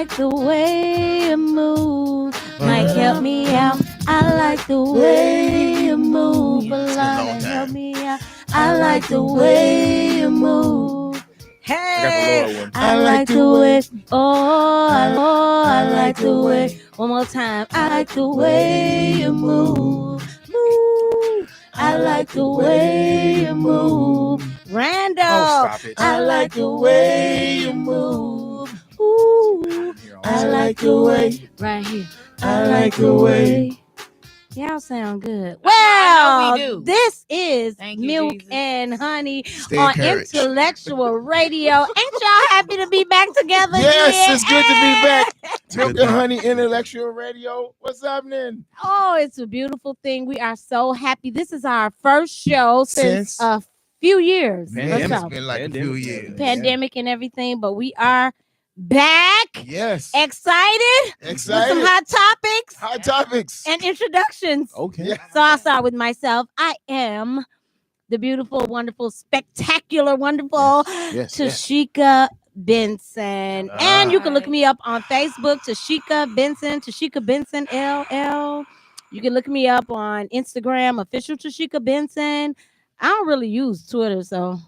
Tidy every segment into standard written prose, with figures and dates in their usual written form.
like the way you move. Might help me out. I like the way you move. Alana, help me out. I like the way you move. Hey, I like the way. Oh, I like the way. One more time. I like the way you move. Move. I like the way you move. Randall. Oh, stop it. I like the way you move. Ooh. I like the way. Right here. I like the way. Y'all sound good. Well, we do. This is Milk and Honey on Intellectual Radio. Ain't y'all happy to be back together? Yes, it's good to be back. Milk and Honey Intellectual Radio. What's happening? Oh, it's a beautiful thing. We are so happy. This is our first show since a few years. It's been like a few years. Pandemic and everything, but we are back. Yes. Excited. With some hot topics. And introductions. Okay. Yeah. So I'll start with myself. I am the beautiful, wonderful, spectacular, wonderful Tashika Benson. And you can look me up on Facebook, Tashika Benson, LL. You can look me up on Instagram, official Tashika Benson. I don't really use Twitter, so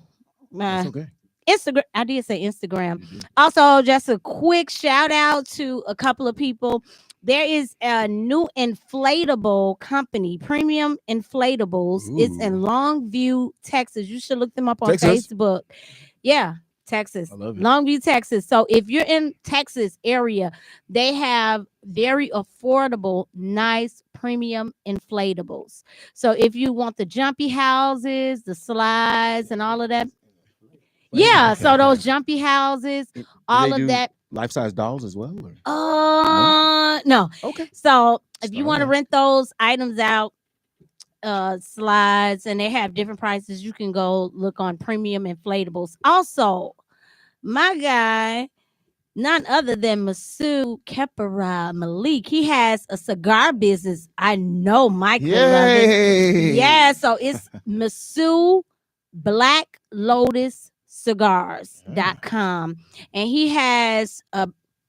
That's okay. Instagram. I did say Instagram. Mm-hmm. Also, just a quick shout out to a couple of people. There is a new inflatable company, Premium Inflatables. Ooh. It's in Longview, Texas. You should look them up on Facebook. Yeah, Texas. I love it. Longview, Texas. So if you're in Texas area, they have very affordable, nice premium inflatables. So if you want the jumpy houses, the slides, and all of that. Yeah, so those jumpy houses, all of that. Life-size dolls as well? Or? No. Okay. So if you want to rent those items out, slides, and they have different prices, you can go look on Premium Inflatables. Also, my guy, none other than Masood Kepara Malik, he has a cigar business. I know Michael loves it. Yeah, so it's Masood Black Lotus Cigars.com, and he has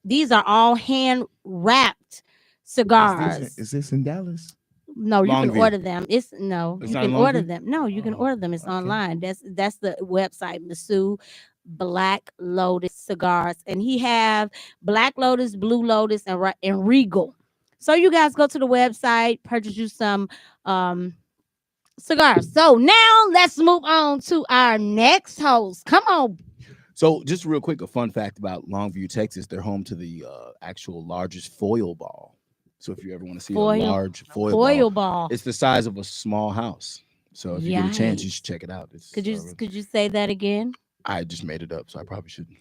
these are all hand wrapped cigars. Is this in Dallas? No, you can order them. You can order them. No, you can order them. It's online. That's the website, Masood Black Lotus Cigars, and he have Black Lotus, Blue Lotus, and Regal. So you guys go to the website, purchase you some cigars. So now let's move on to our next host. Come on. So just real quick, a fun fact about Longview, Texas. They're home to the actual largest foil ball. So if you ever want to see a large foil ball, it's the size of a small house. So if you get a chance, you should check it out. Could you say that again? I just made it up, so I probably shouldn't.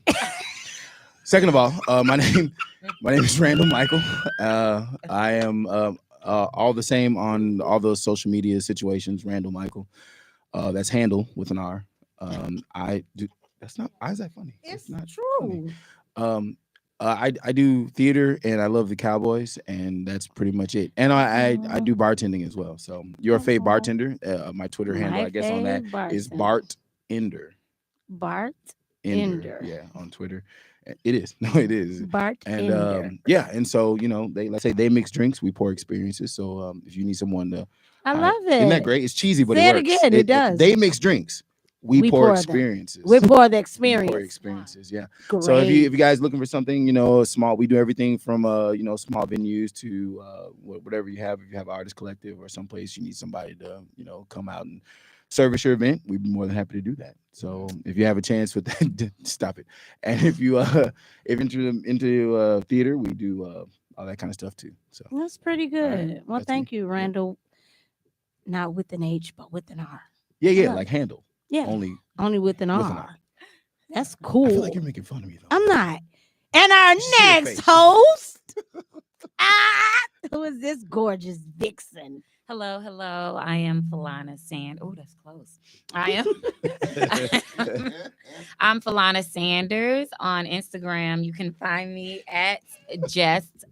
Second of all, my name is Randall Michael. I am all the same on all those social media situations. Randall Michael. That's handle with an R. I do. That's not. Why is that funny? It's not true. I do theater and I love the Cowboys, and that's pretty much it. And I do bartending as well. So you're a fake bartender. My Twitter handle, I guess, on that is Bart Ender. Bart Ender. Yeah, on Twitter. It is. No, it is. Bart and Ender. and so let's say they mix drinks, we pour experiences. So if you need someone to, I love it. Isn't that great? It's cheesy, but say it works. Again, it does. They mix drinks. We pour experiences. We pour the experience. We pour experiences, yeah. Great. So if you guys looking for something, small, we do everything from small venues to whatever you have. If you have artist collective or someplace you need somebody to come out and service your event, we'd be more than happy to do that. So if you have a chance with that, stop it. And if you if into theater, we do all that kind of stuff too. So that's pretty good. Right. Well, thank you, Randall. Not with an H, but with an R. Yeah, like handle. Yeah, only with an R. That's cool. I feel like you're making fun of me though. I'm not. And our next host, who is this gorgeous vixen? Hello. I am Falana Sand. Oh, that's close. I'm Falana Sanders on Instagram. You can find me at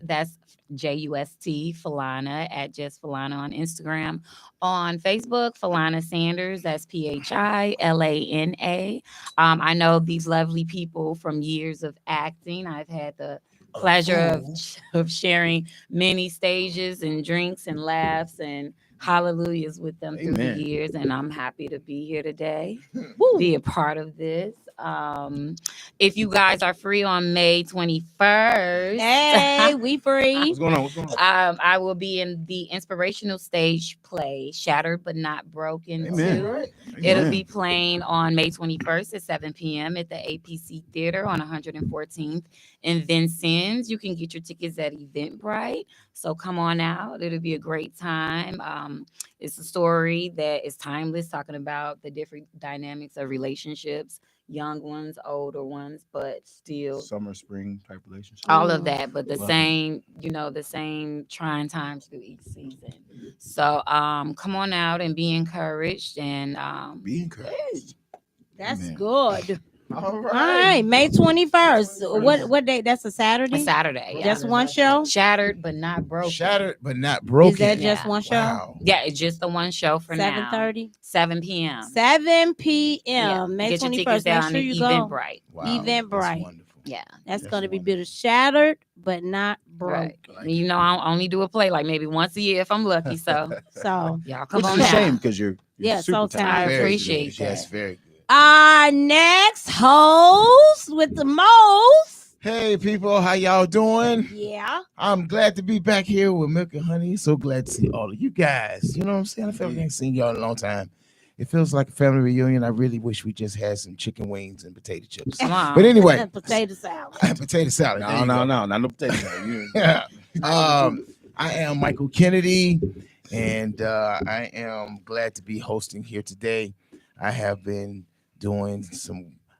that's Just Falana at Just Falana on Instagram. On Facebook, Falana Sanders. That's PHILANA. I know these lovely people from years of acting. I've had the pleasure of sharing many stages and drinks and laughs and hallelujahs with them through the Amen. years. And I'm happy to be here today, Woo. be a part of this. If you guys are free on May 21st, Hey, we free. What's going on? What's going on? I will be in the inspirational stage play Shattered But Not Broken Amen. 2. It'll Amen. be playing on May 21st at 7 p.m. at the APC Theater on 114th in Vincennes. You can get your tickets at Eventbrite. So come on out. It'll be a great time. It's a story that is timeless, talking about the different dynamics of relationships, young ones, older ones, but still Summer, spring type relationship. all of that, but the Love same, the same trying times through each season. So come on out and be encouraged and Be encouraged. That's Amen. good. All All right, May 21st. What day? That's a Saturday? a Saturday. Yeah. Just one show? Shattered but not broken. Shattered but not broken. Is that just Yeah. one show? Wow. Yeah, it's just the one show for now. 7:30? 7 p.m. 7 p.m. Yeah. May Get your 21st. tickets Make down sure at you go. Eventbrite. Wow. Eventbrite. That's wonderful. Yeah. That's That's going to be wonderful. bitter shattered, but not broke. Right. I only do a play like maybe once a year if I'm lucky. So So, y'all come Which on is a out. shame because you're Yeah, super so I talented. Very appreciate good. that. Yes, very good. our next host with the most. Hey people, how y'all doing? Yeah. I'm glad to be back here with Milk and Honey. So glad to see all of you guys. You know what I'm saying? I feel like I ain't seen y'all in a long time. It feels like a family reunion. I really wish we just had some chicken wings and potato chips. Come on. But anyway, Potato salad. potato salad. There No, you no, go. no, not no potato salad. You- Yeah. I am Michael Kennedy, and I am glad to be hosting here today. I have been doing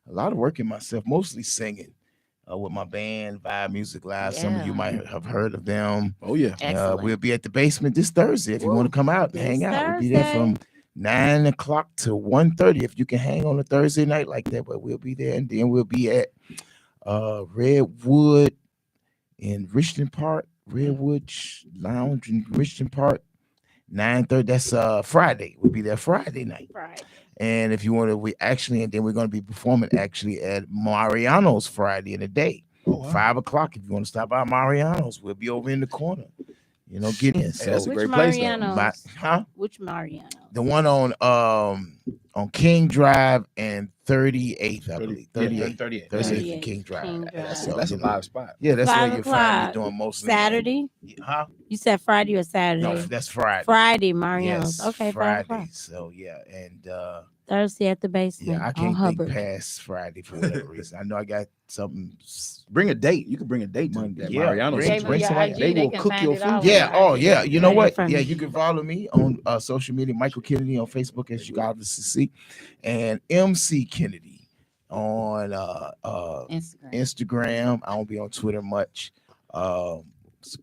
a lot of work in myself, mostly singing with my band Vibe Music Live. Some of you Yeah. might have heard of them. Oh yeah. Excellent. We'll be at the basement this Thursday if you want to come out and This hang out. We'll be there Thursday. from 9 o'clock to 1:30 if you can hang on a Thursday night like that. But we'll be there, and then we'll be at Redwood in Richmond Park, Redwood Lounge in Richmond Park, 9:30. That's Friday. We'll be there Friday night. Right. And if you want to, and then we're going to be performing actually at Mariano's Friday in the day, Oh, wow. 5 o'clock. If you want to stop by Mariano's, we'll be over in the corner. Get in. So, that's a Which great place, though. Mariano's? huh? Which Mariano? The one on King Drive and 38th, I believe. 38th. 38. 38th 38th and King Drive. King Drive. So, That's a live spot. Yeah, that's 5 where you'll find me o'clock. doing most Saturday? Huh? You said Friday or Saturday? No, that's Friday. Friday, Mariano's. Yes, Okay, 5 Friday. o'clock. So yeah, and Thursday at the basement. yeah, I on can't think Hubbard. past Friday for whatever reason. I know I got something. Bring a date. You can bring a date to Monday. that Yeah, Mariano's. bring- J-Bo, bring your somebody. IG, They will can cook find your it all food. on Yeah. IG. Oh yeah. You know Right in what? front of Yeah, me. you can follow me on social media, Michael Kennedy on Facebook, as you guys see, and MC Kennedy on Instagram. I don't be on Twitter much.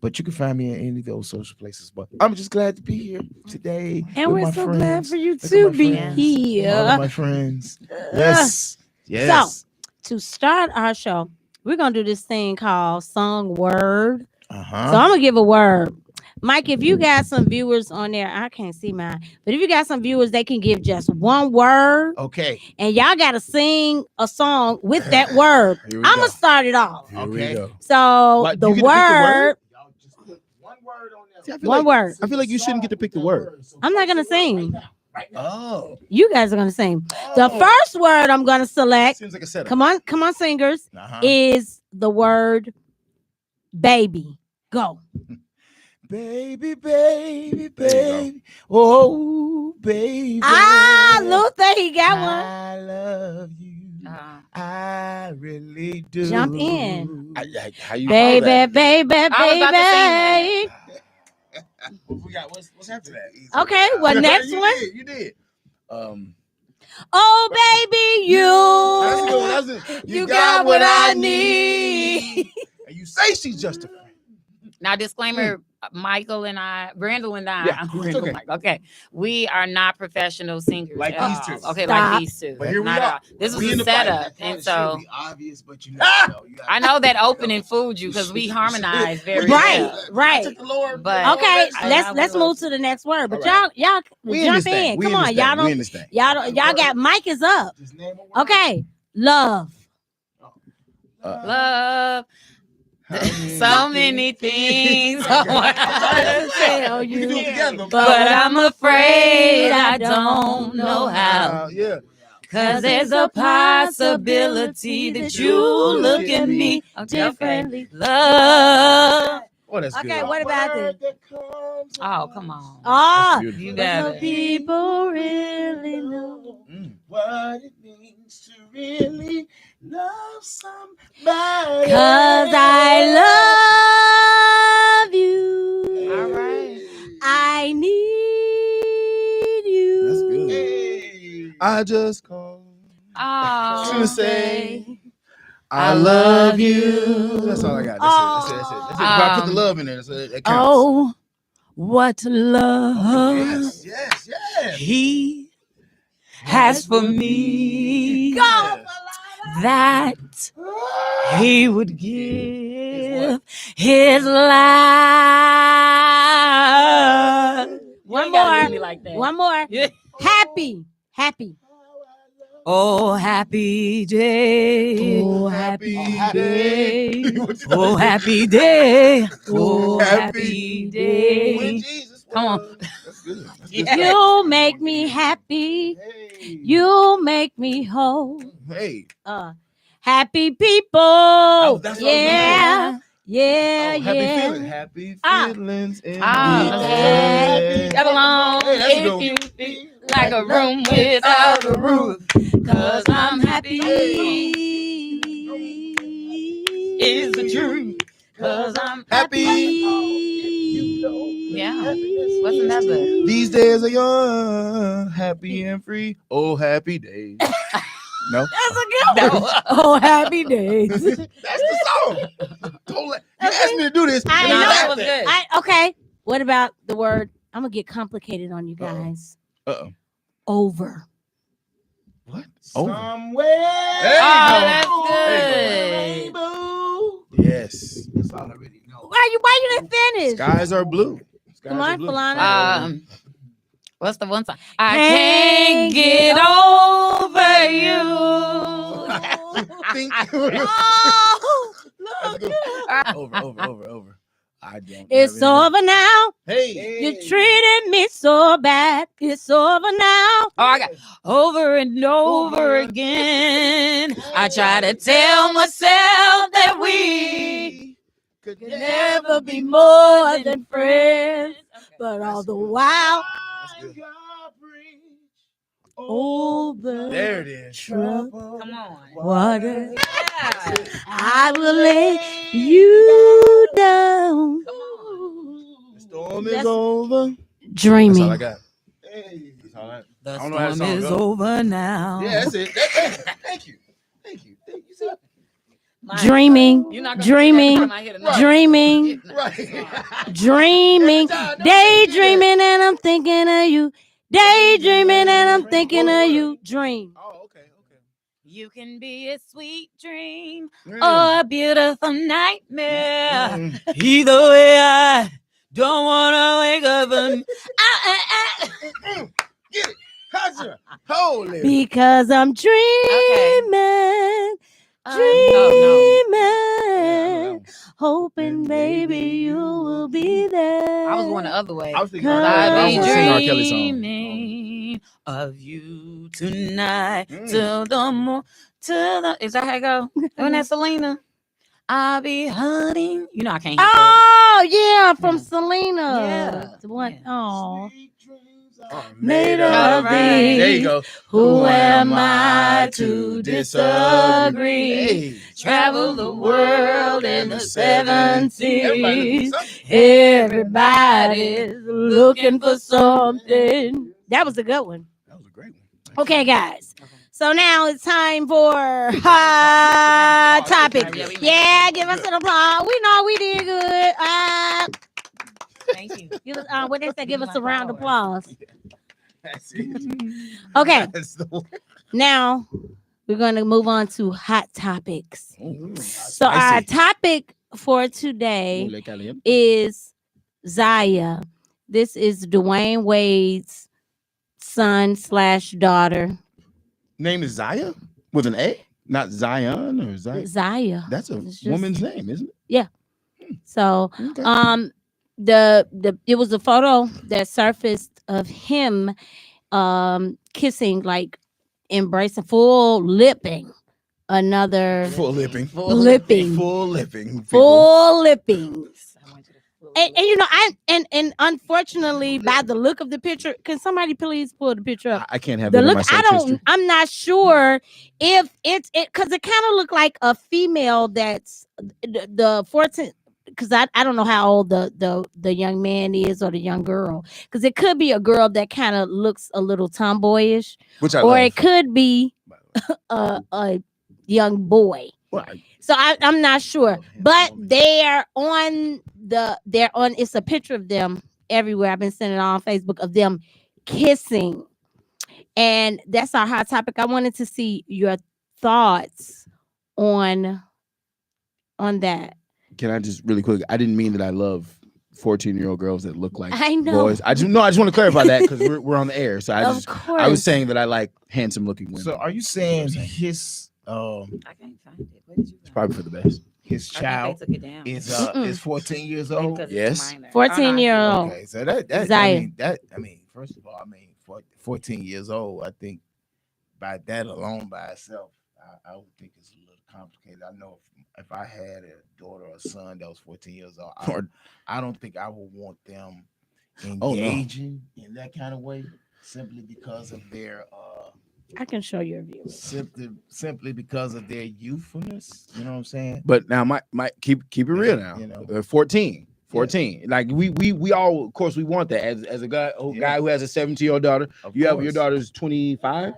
But you can find me in any of those social places. But I'm just glad to be here today. And with we're my so friends. glad for you Look at to my be friends. All of here. my friends. Yes. Yes. To start our show, we're going to do this thing called Song Word. Uh-huh. So I'm going to give a word. Mike, if you got some viewers on there, I can't see mine, but if you got some viewers, they can give just one word, Okay. and y'all got to sing a song with that word. Here we I'm go. going to start it off. Here Okay. we go. So But the you get to pick the word? word, Y'all just put one word on there. See, I feel one like- word. I feel like you shouldn't get to pick the word. I'm not gonna sing. Right now. Oh. You guys are going to sing. The first word I'm going to select, Seems like a setup. come on, singers, Uh-huh. is the word baby. Go. Baby, baby, There you go. baby. Oh, baby. Ah, Luther, he got one. I love you. I really do. Jump in. How you Baby, that? baby, I was about to baby. What we got? What's after that? Okay, well, next you one. Did, you did. Oh, baby, you. That's it. You got what I need. And you say she's just a friend. Now, disclaimer, Michael and I, Randall and I, Yeah, I'm it's Randall, okay. Mike, okay, we are not professional singers. Like at these all. two. Okay, Stop. like these two. But here we Not are. at all. This We was in a the fight. setup, That and should so be obvious, but you I know that opening fooled you because we harmonized very Right, well. right. But Okay, I let's will- move to the next word. But All y'all We in jump this thing. in. We Come in on, this y'all thing. We in don't. this thing. Y'all got mic is up. Just name a word. Okay, love. Love. So many things I want to tell You can do it you, together. but I'm afraid I don't know how. Yeah. 'Cause there's a possibility that you look at me differently. Love. Oh, that's Okay, good. what about this? Oh, come on. Oh, beautiful. You but got some it. people really know. What it means to really love somebody. 'Cause I love you. All right. I need you. That's good. Hey. I just called Oh. to say I love you. That's all I got. That's it. That's it. If I put the love in there, it counts. Oh, what love Yes, yes, yes. He has for me that he would give his life. One more. Like that. One more. Yeah. Happy. Happy. Oh, happy day. Oh, happy day. Oh, happy day. Oh, happy happy day. When Jesus Come on. was. That's good. That's good. Yeah. You make me happy. Hey. You make me whole. Hey. Happy people. That's what I was Yeah. Yeah, Oh, happy yeah. feelings. Happy Ah. feelings in Ah, the that's air. Get along Hey, that's a good if one. you feel like a room without a roof. 'Cause I'm happy is the truth. 'Cause I'm Happy. Yeah. Wasn't that good? These days are young, happy and free. Oh, happy days. No, That's a good one. Oh, happy days. that's the song. Don't let, you asked me to do this. I and No, know. that was good. Okay. What about the word? I'm gonna get complicated on you guys. Uh-oh. Over. What? Over. Somewhere. There you Oh, go. that's There good. Rainbow. Yes. That's all I already know. Why you didn't finish? Skies are blue. Skies Come are on, blue. Falana. What's the one song? I can't get over you. Think- Oh, That's good. Over. I don't. it's have anything. over now. Hey. You treated me so bad. It's over now. Oh, I got over and over again. I try to tell myself that we could Can never be more than friends. But all the while, That's good. over There it is. trouble Come on. water, Yeah. I will lay you down. Come The storm is That's- over. That's all I Dreaming. got. Hey. That's all I got. The I don't know how that storm song is go. over now. Yeah, that's it. Thank you. See? Dreaming, You're not gonna dreaming, get that I hit another- dreaming, Right. dreaming, daydreaming, and I'm thinking of you. Daydreaming, and I'm thinking of you. Dream. Oh, okay. You can be a sweet dream Mm. or a beautiful nightmare. Mm. Either way, I don't wanna wake up and Get it. Gotcha. Holy. Because I'm dreaming, dreaming, Yeah, hoping, baby, you will be there. I was going the other way. I was thinking Cause I I was be gonna sing R. Kelly song. dreaming of you tonight Mm. till the more till the is that how it go? Isn't that Selena? I'll be hunting. You know I can't hit that. Oh yeah, from Yeah. Selena. Yeah. What? Yeah. Oh, Oh, made up. of Right. thee. There you go. Who am I to disagree? Hey. Travel the world in the seven Everybody seas. looking Everybody's looking for something. That was a good one. That was a great one. Okay, guys. So now it's time for hot topic. Yeah, give us an applause. We know we did good. Thank you. Give us, what they say? Give us a round of applause. That's it. Okay, That's the one. now we're going to move on to hot topics. Ooh, So our spicy. topic for today Mole caliente. is Zaya. This is Dwayne Wade's son/daughter. Name is Zaya with an A, not Zion or Zaya. Zaya. That's a It's just- woman's name, isn't it? Yeah. So, Okay. it was a photo that surfaced of him kissing, like embracing, full lipping another Full lipping. lipping. Full lipping. People. Full lipping. I want you to fully And you know, and unfortunately, by the look of the picture, can somebody please pull the picture up? I can't have The that in look, my I search don't. history. I'm not sure if it's it because it kind of looked like a female that's the 14. Because I don't know how old the young man is or the young girl. Because it could be a girl that kind of looks a little tomboyish, Which I or love. it could be by the way. a young boy. Well, So I'm not sure, love him. but Love him. they're on. It's a picture of them everywhere. I've been sending it on Facebook of them kissing, and that's our hot topic. I wanted to see your thoughts on that. Can I just really quick? I didn't mean that I love 14-year-old girls that look like I know. boys. I just want to clarify that because we're on the air. So Of course, I was saying that I like handsome looking women. So are you saying his I can't find it. What did you It's probably for the best. his I child think they took it down. is 14 years old? Because it's Yes. minor. 14-year-old. Okay, so that Zaya. I mean, first of all, 14 years old. I think by that alone by itself, I would think it's a little complicated. I know if I had a daughter or a son that was 14 years old, I don't think I would want them Oh, no. engaging in that kind of way simply because of their I can show you a view. simply because of their youthfulness. You know what I'm saying? But now, my keep it real now. You know. 14. Like we all, of course, we want that as a guy who has a 17-year-old daughter. Of You have course. your daughter's 25.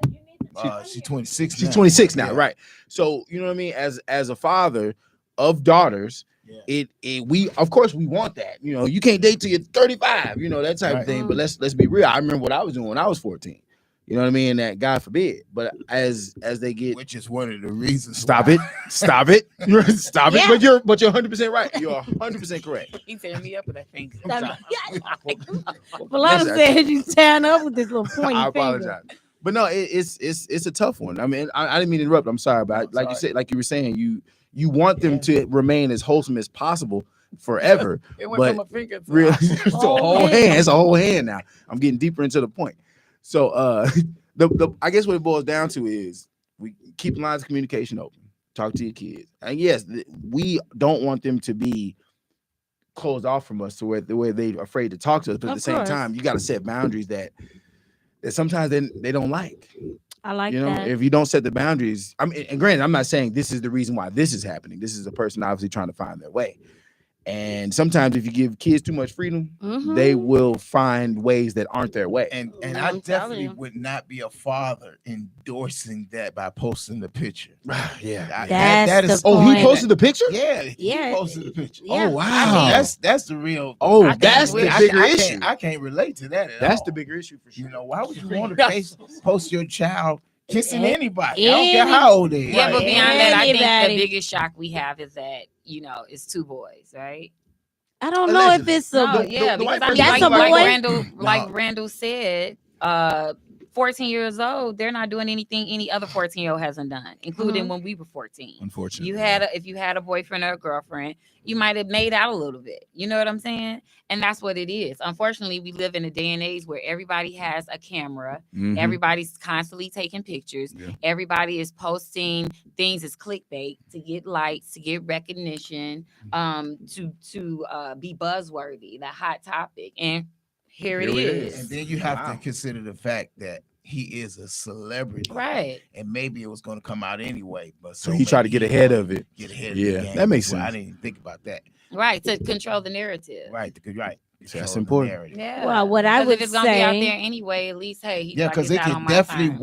She's 26. She's now. 26 now, Yeah. right? So you know what I mean. As a father of daughters, Yeah. we of course we want that. You know, you can't date till you're 35. You know that type of Right. thing. But let's be real. I remember what I was doing when I was 14. You know what I mean? That God forbid. But as they get Which is one of the reasons. stop why- it, stop it, stop Yeah. it. But you're 100% right. You're 100% correct. He's tearing me up with that finger. Falana said you tearing up with this little pointy I finger. apologize. But no, it's a tough one. I mean, I didn't mean to interrupt. I'm sorry, but like you said, like you were saying, you want them to remain as wholesome as possible forever. It went But from a finger to Really, a- it's a whole whole hand. hand. It's a whole hand now. I'm getting deeper into the point. So the I guess what it boils down to is we keep lines of communication open. Talk to your kids. And yes, we don't want them to be closed off from us to where the way they're afraid to talk to us. But at Of the same course. time, you got to set boundaries that sometimes they don't like. I like You know, that. if you don't set the boundaries, I mean, and granted, I'm not saying this is the reason why this is happening. This is a person obviously trying to find their way. And sometimes if you give kids too much freedom, Mhm. they will find ways that aren't their way. And I'm I telling definitely you. would not be a father endorsing that by posting the picture. Yeah. That's that is the Oh, he point. posted the picture? Yeah, Yeah. he posted the picture. Yeah. Oh, wow. I mean, that's the real. Oh, I can't that's the relate- bigger I issue. I can't relate to that. At That's all. the bigger issue for sure. You know, why would you want to post your child kissing anybody? I don't Any- care how old they Yeah, are. but beyond that, I think Anybody. the biggest shock we have is that, it's two boys, right? I don't know if Allegedly. it's a. No, the yeah, white because I person- mean, That's a like boy? Randall, like No. Randall said, 14 years old, they're not doing anything any other 14-year-old hasn't done, including Mhm. when we were 14. Unfortunately. If you had a boyfriend or a girlfriend, you might have made out a little bit. You know what I'm saying? And that's what it is. Unfortunately, we live in a day and age where everybody has a camera. Mhm. Everybody's constantly taking pictures. Yeah. Everybody is posting things as clickbait to get likes, to get recognition, to be buzzworthy, the hot topic. And here it Here it is. And then you have Wow. to consider the fact that he is a celebrity, Right. And maybe it was going to come out anyway, but So he tried to maybe get he ahead wanted of it. to Get ahead. Yeah, of the game. that makes Well, I sense. didn't even think about that. Right. To control the narrative. Right, right. So that's Control the important. narrative. Yeah. Well, what I 'Cause would if it's gonna be out say- there anyway, at least hey, Yeah, because it can can definitely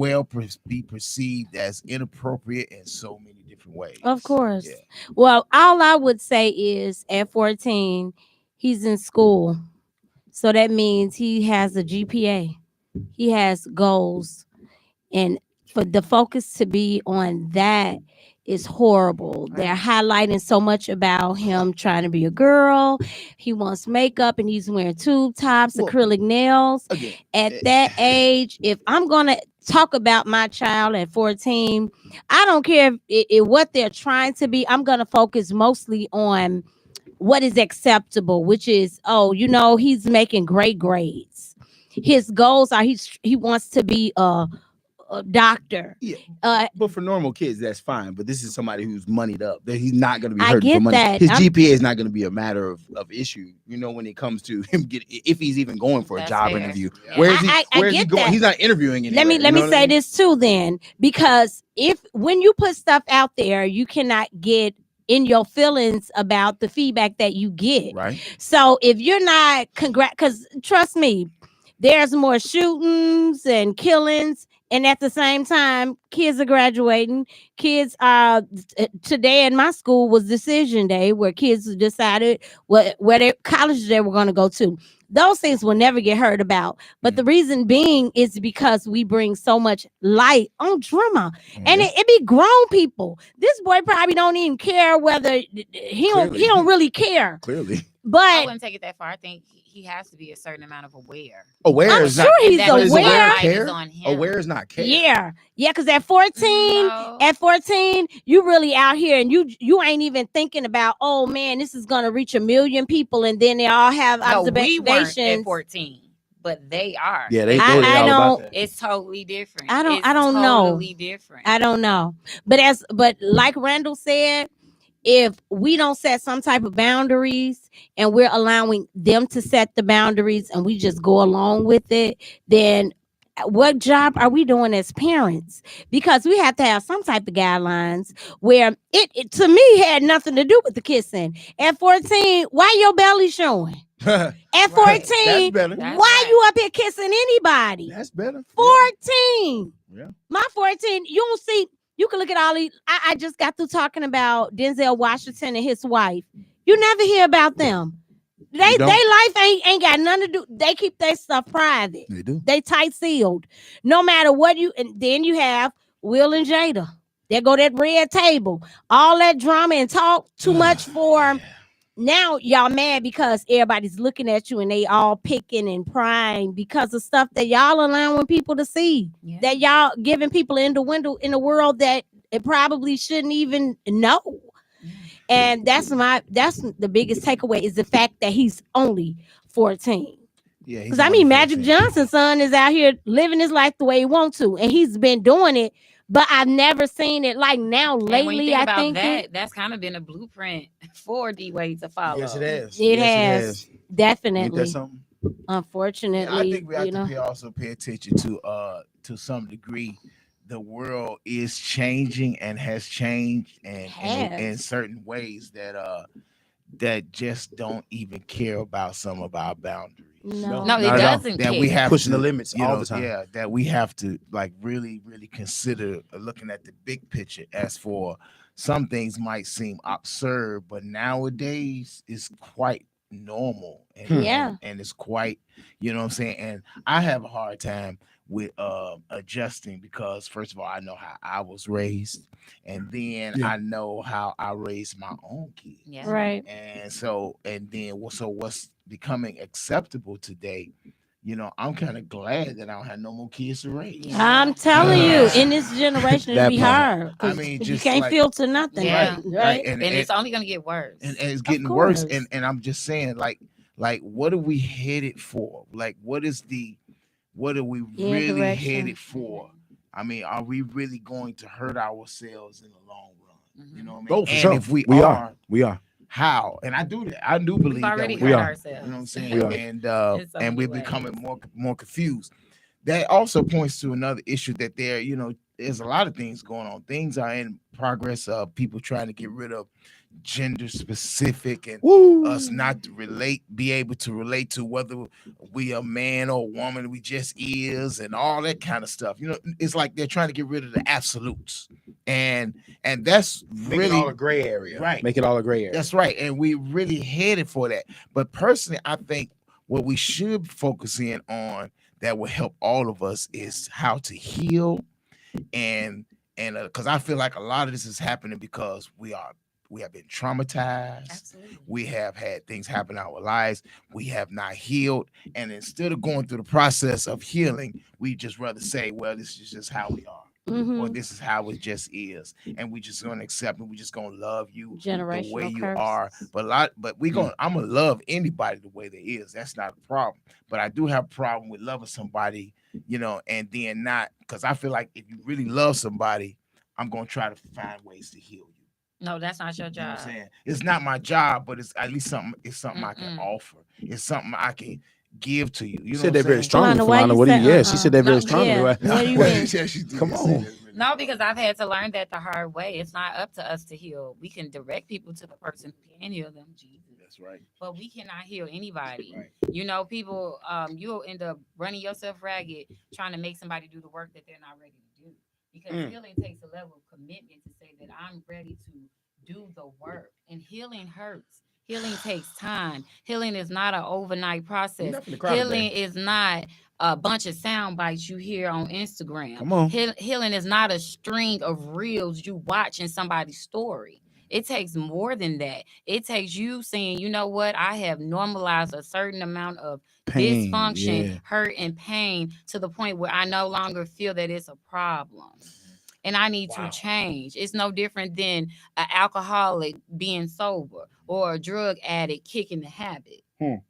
be perceived as inappropriate in so many different ways. Of course. Yeah. Well, all I would say is at 14, he's in school. So that means he has a GPA. He has goals. And for the focus to be on that is horrible. They're highlighting so much about him trying to be a girl. He wants makeup and he's wearing tube tops, Well, acrylic nails. Again, At that age, if I'm going to talk about my child at 14, I don't care if what they're trying to be. I'm going to focus mostly on what is acceptable, which is, oh, he's making great grades. His goals are he wants to be a doctor. Yeah. Uh, But for normal kids, that's fine. But this is somebody who's moneyed up. That he's not going to be I hurting get for money. that. His GPA is not going to be a matter of issue. When it comes to him if he's even going for a That's job fair. interview. Yeah. Where is he? I Where is he get going? that. He's not interviewing anywhere. Let me say this too, then, because when you put stuff out there, you cannot get in your feelings about the feedback that you get. Right. So if you're not because trust me, there's more shootings and killings, and at the same time, kids are graduating. Kids are today in my school was decision day, where kids decided where college they were going to go to. Those things will never get heard about. But the reason being is because we bring so much light on drama. And it be grown people. This boy probably don't even care whether he don't really care. Clearly. I But wouldn't take it that far. I think he has to be a certain amount of aware. Aware I'm is sure not. he's That is aware. light Care? is on him. Aware is not care. yeah, because at 14, No. at 14, you really out here and you ain't even thinking about, oh man, this is gonna reach 1 million people, and then they all have No, we weren't at observations. 14, but they are. Yeah, they I all about don't- that. It's totally different. I don't- It's I don't know. Totally different. I don't know. But like Randall said, if we don't set some type of boundaries and we're allowing them to set the boundaries and we just go along with it, then what job are we doing as parents? Because we have to have some type of guidelines where it to me had nothing to do with the kissing. At 14, why your belly showing? At 14, That's better. That's why right. you up here kissing anybody? That's better. 14. Yeah. My 14, you don't see, you can look at all these. I just got through talking about Denzel Washington and his wife. You never hear about them. They don't? life ain't got nothing to do. They keep their stuff private. They do. They tight sealed. No matter what and then you have Will and Jada. There go that red table. All that drama and talk too much for. Now y'all mad because everybody's looking at you and they all picking and prying because of stuff that y'all allowing people to see. Yeah. That y'all giving people in the window in a world that it probably shouldn't even know. And that's the biggest takeaway is the fact that he's only 14. Yeah, Because Magic Johnson's son is out here living his life the way he wants to, and he's been doing it. But I've never seen it like now. And when you Lately, think I about think that's kind of been a blueprint for D-Wade to follow. Yes, it has. it Yes, has has. Ain't definitely. that something? Unfortunately, I think we have to also pay attention to some degree. The world is changing and has changed and in certain ways that just don't even care about some of our boundaries. No, No, it Not at all. doesn't. That we care. have Pushing to, the limits you all know, the time. Yeah, that we have to like really consider looking at the big picture. As for some things might seem absurd, but nowadays it's quite normal and, Yeah. and it's quite, you know what I'm saying? And I have a hard time with adjusting because first of all, I know how I was raised, and then Yeah. I know how I raised my own kids. Yeah. right. And so what's becoming acceptable today, you know, I'm kind of glad that I don't have no more kids to raise. Yeah. I'm telling you, Yeah. in this generation, it'd That be part. hard. 'Cause I mean, you just can't like- filter nothing, Yeah. right? And it's only going to get worse. And it's getting worse. course. And I'm just saying, like, what are we headed for? Like, what are we Yeah, really direction. headed for? I mean, are we really going to hurt ourselves in the long run? You know what I mean? Oh, for and sure. if we We are, We are. how? And I do that. I do believe We've that already we hurt We are. are. ourselves. You know what I'm saying? We are. And In so and many we're becoming ways. more confused. That also points to another issue that there's a lot of things going on. Things are in progress of people trying to get rid of gender specific and Woo. us not to be able to relate to whether we are man or woman, we just is, and all that kind of stuff. You know, it's like they're trying to get rid of the absolutes, and that's Make it really all a gray area. Right. Make it all a gray area. that's right, and we really headed for that. But personally, I think what we should focus in on that will help all of us is how to heal, and because I feel like a lot of this is happening because we have been traumatized. Absolutely. We have had things happen in our lives. We have not healed. And instead of going through the process of healing, we just rather say, well, this is just how we are. or Mhm. this is how it just is, and we just gonna accept it. We just gonna love you the way Generational you are. curses. But I'm gonna love anybody the way they is. That's not a problem. But I do have a problem with loving somebody, and then not, because I feel like if you really love somebody, I'm gonna try to find ways to heal you. No, that's not your You know what I'm job. saying? It's not my job, but it's at least something. It's something I can Mm-mm. offer. It's something I can give to you. You You know said what that I'm very saying? strongly, Falana, why Falana. you What do you? say Yeah, she said that No, very strongly, yeah. right? What do you Yeah, mean? she did. Come on. No, because I've had to learn that the hard way. It's not up to us to heal. We can direct people to the person who can heal them, Jesus. That's right. But we cannot heal anybody. Right. People, you'll end up running yourself ragged trying to make somebody do the work that they're not ready to do. Because healing takes a level of commitment to say that I'm ready to do the work. And healing hurts. Healing takes time. Healing is not an overnight process. Not finna cry Healing today. is not a bunch of sound bites you hear on Instagram. Come on. Healing is not a string of reels you watch in somebody's story. It takes more than that. It takes you saying, you know what? I have normalized a certain amount of Pain, dysfunction, yeah. hurt, and pain to the point where I no longer feel that it's a problem. And I need to change. It's no different than an alcoholic being sober or a drug addict kicking the habit.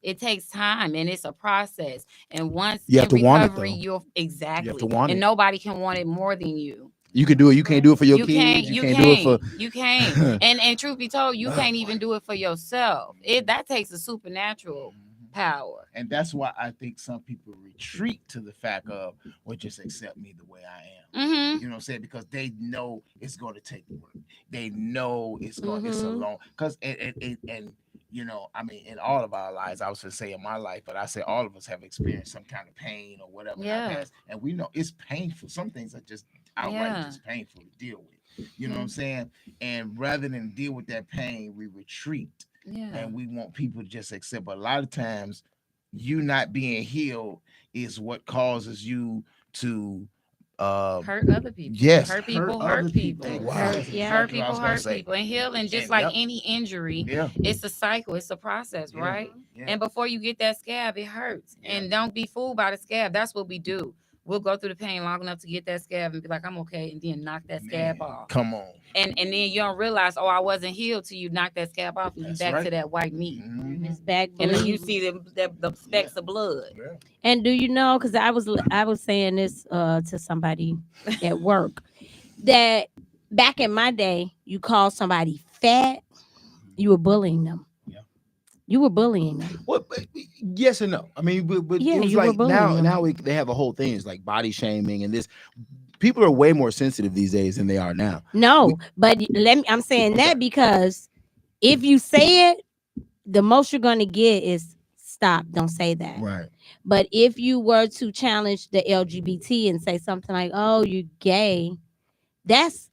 It takes time and it's a process. And once You have to want it, recovery, though. you'll exactly. You have to want and it. nobody can want it more than you. You can do it. You can't do it for your You kids. can't. You You can't can't. do it for. You can't. And truth be told, you can't even do it for yourself. That takes a supernatural power. And that's why I think some people retreat to the fact of, well, just accept me the way I am. Mm-hmm. You know what I'm saying? Because they know it's going to take work. They know it's going. It's a Mhm. long. Because and I mean, in all of our lives, I was going to say in my life, but I say all of us have experienced some kind of pain or whatever in our Yeah. past, and we know it's painful. Some things are just outright Yeah. just painful to deal with. You know what I'm saying? And rather than deal with that pain, we retreat. Yeah. And we want people to just accept. But a lot of times, you not being healed is what causes you to hurt other people. Yes, Hurt people. other Hurt people. Wow. Hurt- That's yeah. Hurt exactly what I people. was gonna Hurt say. people. And healing, just And, like yep. any injury, Yeah. it's a cycle. It's a process, Yeah. right? Yeah. And before you get that scab, it hurts. Yeah. And don't be fooled by the scab. That's what we do. We'll go through the pain long enough to get that scab and be like, I'm okay, and then knock that scab Man, off. come on. And then you don't realize, I wasn't healed till you knock that scab off and you That's back right. to that white meat. Mhm. It's back And then you bleeding. see the specks of blood. Yeah. And do you know? Because I was saying this to somebody at work that back in my day, you call somebody fat, you were bullying them. Yeah. You were bullying them. What? Yes and no. I mean, but Yeah, it was you were like bullying now them. they have a whole thing. It's like body shaming and this. People are way more sensitive these days than they are now. No, but I'm saying that because if you say it, the most you're gonna get is stop. Don't say that. Right. But if you were to challenge the LGBT and say something like, "Oh, you gay," that's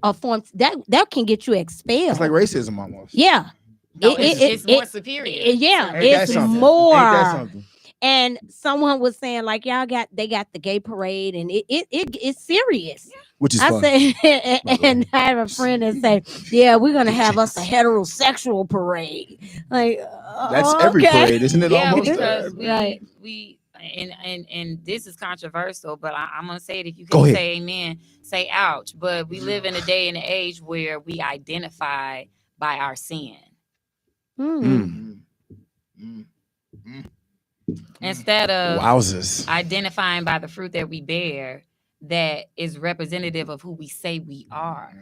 a form that can get you expelled. It's like racism almost. Yeah. No, it's more superior. Yeah, Ain't that it's something? more. Ain't that something? And someone was saying like, they got the gay parade, and it's serious. Which is I fun. say, and I have a friend that say, yeah, we're gonna have us a heterosexual parade. Like That's every okay. parade, isn't it? Yeah, Almost. because Right. we and this is controversial, but I'm gonna say it. If you Go can ahead. say amen, say ouch. But we live in a day and an age where we identify by our sin Mm. instead of Wowzers. identifying by the fruit that we bear that is representative of who we say we are.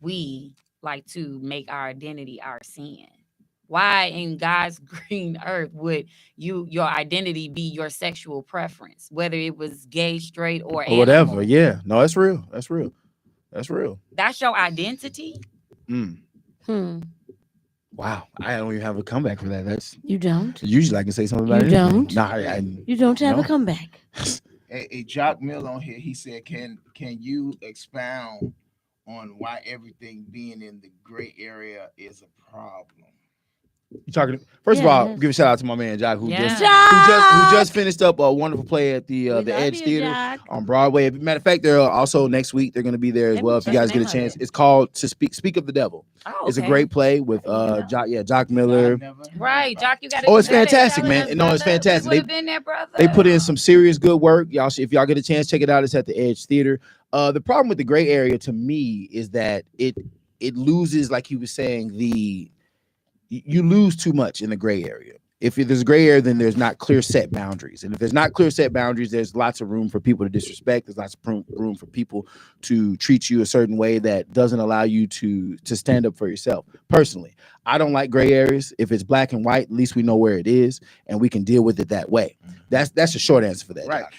We like to make our identity our sin. Why in God's green earth would your identity be your sexual preference, whether it was gay, straight, or Or whatever. animal? Yeah. No, that's real. That's real. That's real. That's your identity. Wow. I don't even have a comeback for that. That's You don't. usually I can say something about You it. don't? Nah, You don't have No. a comeback. A Jock Mill on here, he said, can you expound on why everything being in the gray area is a problem? You talking? First of Yeah, all, yes. give a shout out to my man Jock, who Yeah. just finished up a wonderful play at the We love Edge you, Theater Jock. on Broadway. Matter of fact, they're also next week. They're going to be there as Let me well. If you check guys the get a name of chance, it. it's called "To Speak of the Devil." Oh, It's a okay. great play with Yeah. Jock Miller. Right, Jock, you got to Oh, it's fantastic, man. No, it's fantastic. We would have been there, brother. They put in some serious good work. If y'all get a chance, check it out. It's at the Edge Theater. The problem with the gray area to me is that it loses, like he was saying, you lose too much in the gray area. If there's a gray area, then there's not clear set boundaries. And if there's not clear set boundaries, there's lots of room for people to disrespect. There's lots of room for people to treat you a certain way that doesn't allow you to stand up for yourself. Personally, I don't like gray areas. If it's black and white, at least we know where it is and we can deal with it that way. That's the short answer for that. Right. Jock.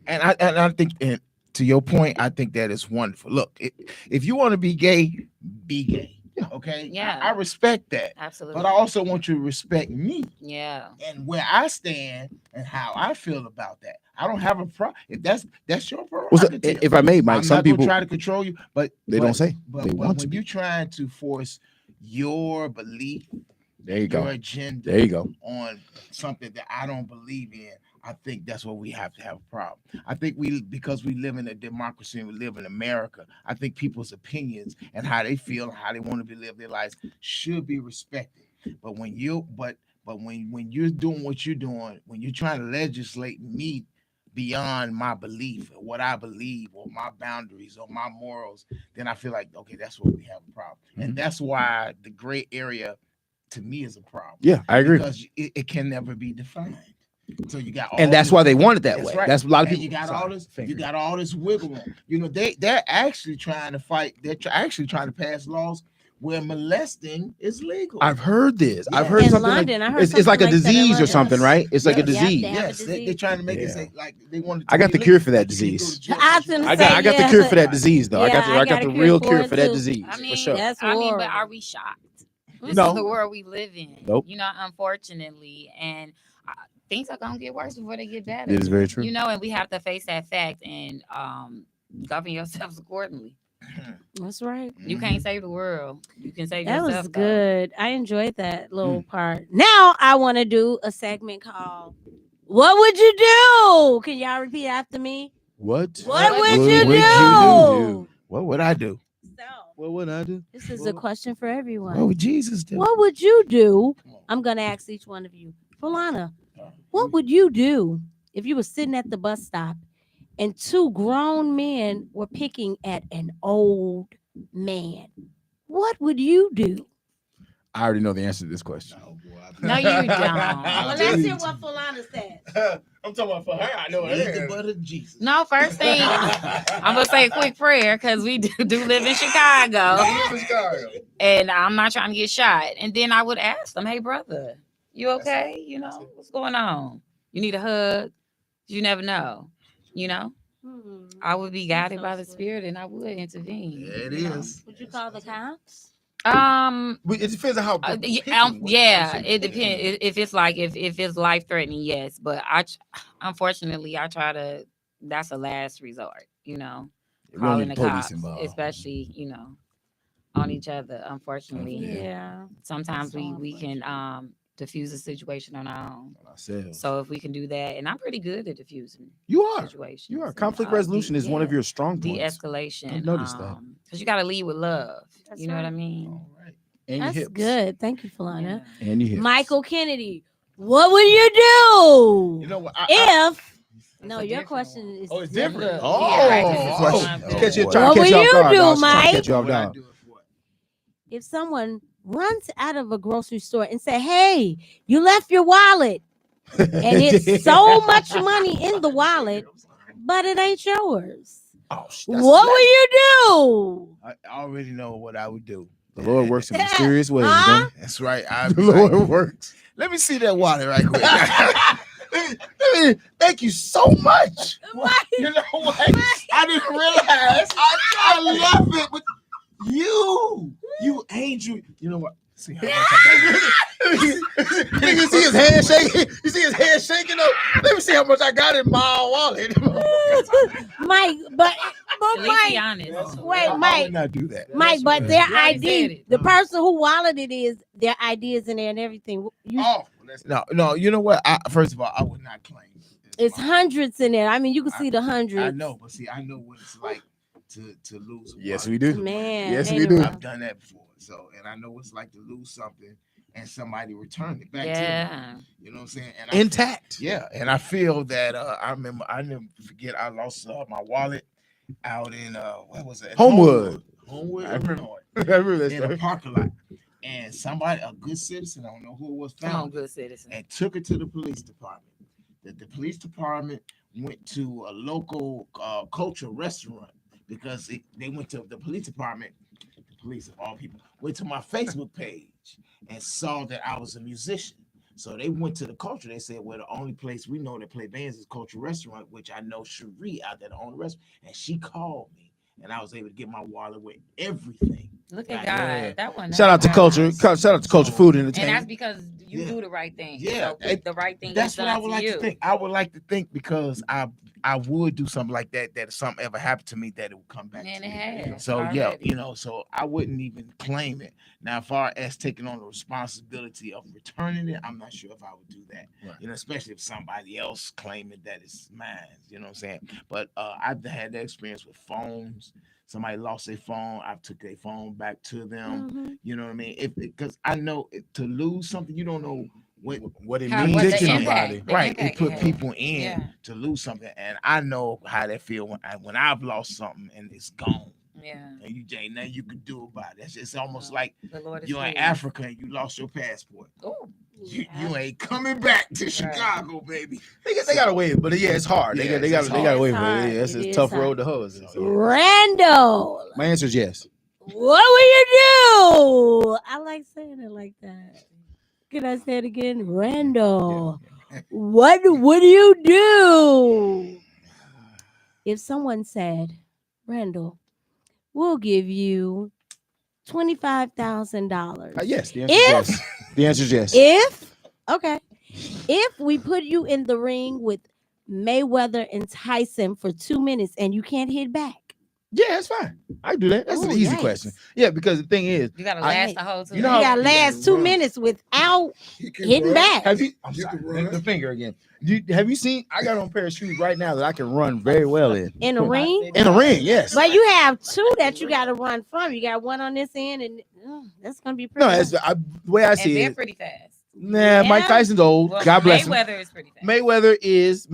And I think, and to your point, I think that is wonderful. Look, if you want to be gay, be gay. Okay. Yeah. I respect that. Absolutely. But I also want you to respect me Yeah. and where I stand and how I feel about that. I don't have a problem. If that's your problem. Well, so, if I may, Mike, I'm some not gonna people try to control you, but they don't say But, they but want to when be. you're trying to force your belief, There you your go. agenda There you go. on something that I don't believe in, I think that's where we have to have a problem. I think because we live in a democracy and we live in America, I think people's opinions and how they feel, how they want to live their lives should be respected. But when when you're doing what you're doing, when you're trying to legislate me beyond my belief, or what I believe, or my boundaries, or my morals, then I feel like, okay, that's where we have a problem. And that's why the gray area to me is a problem. Yeah, I agree. Because it can never be defined. So you got all And that's this- why they want it that That's way. right. That's a lot of And people. you got Sorry, all this. finger. You got all this wiggle room. You know, they're actually trying to fight. They're actually trying to pass laws where molesting is legal. I've heard this. I've Yeah. heard In something London, I like heard it's like a something like that in disease or London. something, right? It's like a Yes. Yeah, disease. they have a Yes, they're disease. trying to make it Yeah. say like they want. I got the cure for that disease. I was gonna I say, got the yeah. cure for that disease though. Yeah, I got the a cure real for cure it for that too. disease I mean, for sure. That's but horrible. are we shocked? This No. is the world we live in. Nope. You know, unfortunately, and things are gonna get worse before they get better. It is very true. You know, and we have to face that fact and govern yourselves accordingly. That's right. You can't save the world. You can save That yourself. was though. good. I enjoyed that little part. Now I want to do a segment called "What Would You Do?" Can y'all repeat after me? What? What would would you you do? What would I do? So What would I do? this is a question for everyone. What would Jesus do? What would you do? I'm gonna ask each one of you. Fulana, what would you do if you were sitting at the bus stop and two grown men were picking at an old man? What would you do? I already know the answer to this question. No, you don't. Well, let's hear what Fulana said. I'm talking about for her. I know it. The blood of Jesus. No, first thing I'm gonna say a quick prayer because we do live in Chicago, and I'm not trying to get shot. And then I would ask them, "Hey, brother, you okay? You know what's going on? You need a hug? You never know. You know." I would be guided by the Spirit, and I would intervene. Yeah, it you know? is. Would you call the cops? It depends on how. Yeah, it depends. If it's like if it's life threatening, yes. But unfortunately, I try to. That's a last resort. You know, We don't calling need the police cops, involved. especially on each other. Unfortunately, Yeah. sometimes That's so we can diffuse a situation on our own. Ourselves. So if we can do that, and I'm pretty good at diffusing You are. situations. You are. and, Conflict resolution is one of yeah, your strong points. de-escalation. I've noticed that. Because you got to lead with love. That's you know what I right. mean? All right. And your That's hips. good. Thank you, Fulana. Yeah. And your hips. Michael Kennedy, what would you do You know what? if? No, It's a your different question one. is Oh, it's different. different. Oh, Yeah, right, this is oh, question. oh. Catch you, What trying What to will catch you you off guard, do, dog. Trying to Mike? catch you off What I down. do it for? If someone runs out of a grocery store and say, "Hey, you left your wallet," and it's so much money in the wallet, but it ain't yours, Oh, what will you do? I already know what I would do. The Lord works in mysterious ways. Huh? Don't That's right. the Lord works. Let me see that wallet right quick. Thank you so much. You know what? I didn't realize. I love it. But you angel. You know what? See how much I got. You see his hand shaking? You see his hand shaking up? Let me see how much I got in my wallet. Mike, but At least be Mike, honest. wait, I Mike, would not do that. Mike, but their You already said ID, it. the person who wallet it is, their ideas in there and everything. No. You know what? First of all, I would not claim It's mine. hundreds in there. I mean, you can see the hundreds. I know, but see, I know what it's like to lose. Yes, wallet. we do. Man, Yes, ain't we it do. rough? I've done that before. So, and I know what it's like to lose something and somebody return it back to Yeah. me. You know what I'm saying? And Intact. yeah, and I feel that I remember I never forget I lost my wallet out in what was it? Homewood. Homewood, I remember. Illinois, I remember that in a story. parking lot. And somebody, a good citizen, I don't know who it was, Come on, found it good citizen. and took it to the police department. The police department went to a local cultural restaurant because they went to the police department. The police of all people went to my Facebook page and saw that I was a musician. So they went to the culture. They said, well, the only place we know that play bands is Culture Restaurant, which I know Cherie out there, the owner restaurant. And she called me, and I was able to get my wallet with everything. Look at Yeah. God. That one. Shout out to that's Culture. God. Shout out to Culture Food And that's Entertainment. because you Yeah. do the right thing. Yeah. So the right thing That's is what done I would like you. to think. I would like to think because I would do something like that. That if something ever happened to me, that it would come back. And to it me. has So yeah, already. so I wouldn't even claim it. Now, as far as taking on the responsibility of returning it, I'm not sure if I would do that. Right. Especially if somebody else claiming that it's mine. You know what I'm saying? But I've had that experience with phones. Somebody lost their phone. I took their phone back to them. Mhm. You know what I mean? Because I know to lose something, you don't know what it How- means what the to impact- somebody. the Right. It impact put it people has. in Yeah. to lose something. And I know how that feel when I've lost something and it's gone. Yeah. And you ain't nothing you can do about it. It's almost No, like the Lord is you're in pleased. Africa and you lost your passport. Oh, You ain't coming back to Chicago, baby. They got away, but yeah, it's hard. Yeah, They got it's away hard. with it. It's Yeah, it's hard. a It tough is road hard. to hose. Randall, My answer is yes. what will you do? I like saying it like that. Can I say it again? Randall, what would you do if someone said, Randall, we'll give you $25,000? Yes, the answer is If- yes. The answer is yes. If we put you in the ring with Mayweather and Tyson for 2 minutes and you can't hit back. Yeah, it's fine. I can do that. That's an Ooh, easy yikes. question. Yeah, because the thing is, you gotta I- last the whole 2 you You know, gotta you gotta last 2 run. minutes without He can hitting run. back. have you? You can run. The finger again. Have you seen? I got on a pair of shoes right now that I can run very well in. In a ring? In a ring, yes. But you have two that you gotta run from. You got one on this end, and that's gonna be pretty. No, that's the way I And see they're it. pretty fast. Nah, Mike Yeah. Tyson's old. Well, God bless him. Mayweather is pretty fast. Mayweather is,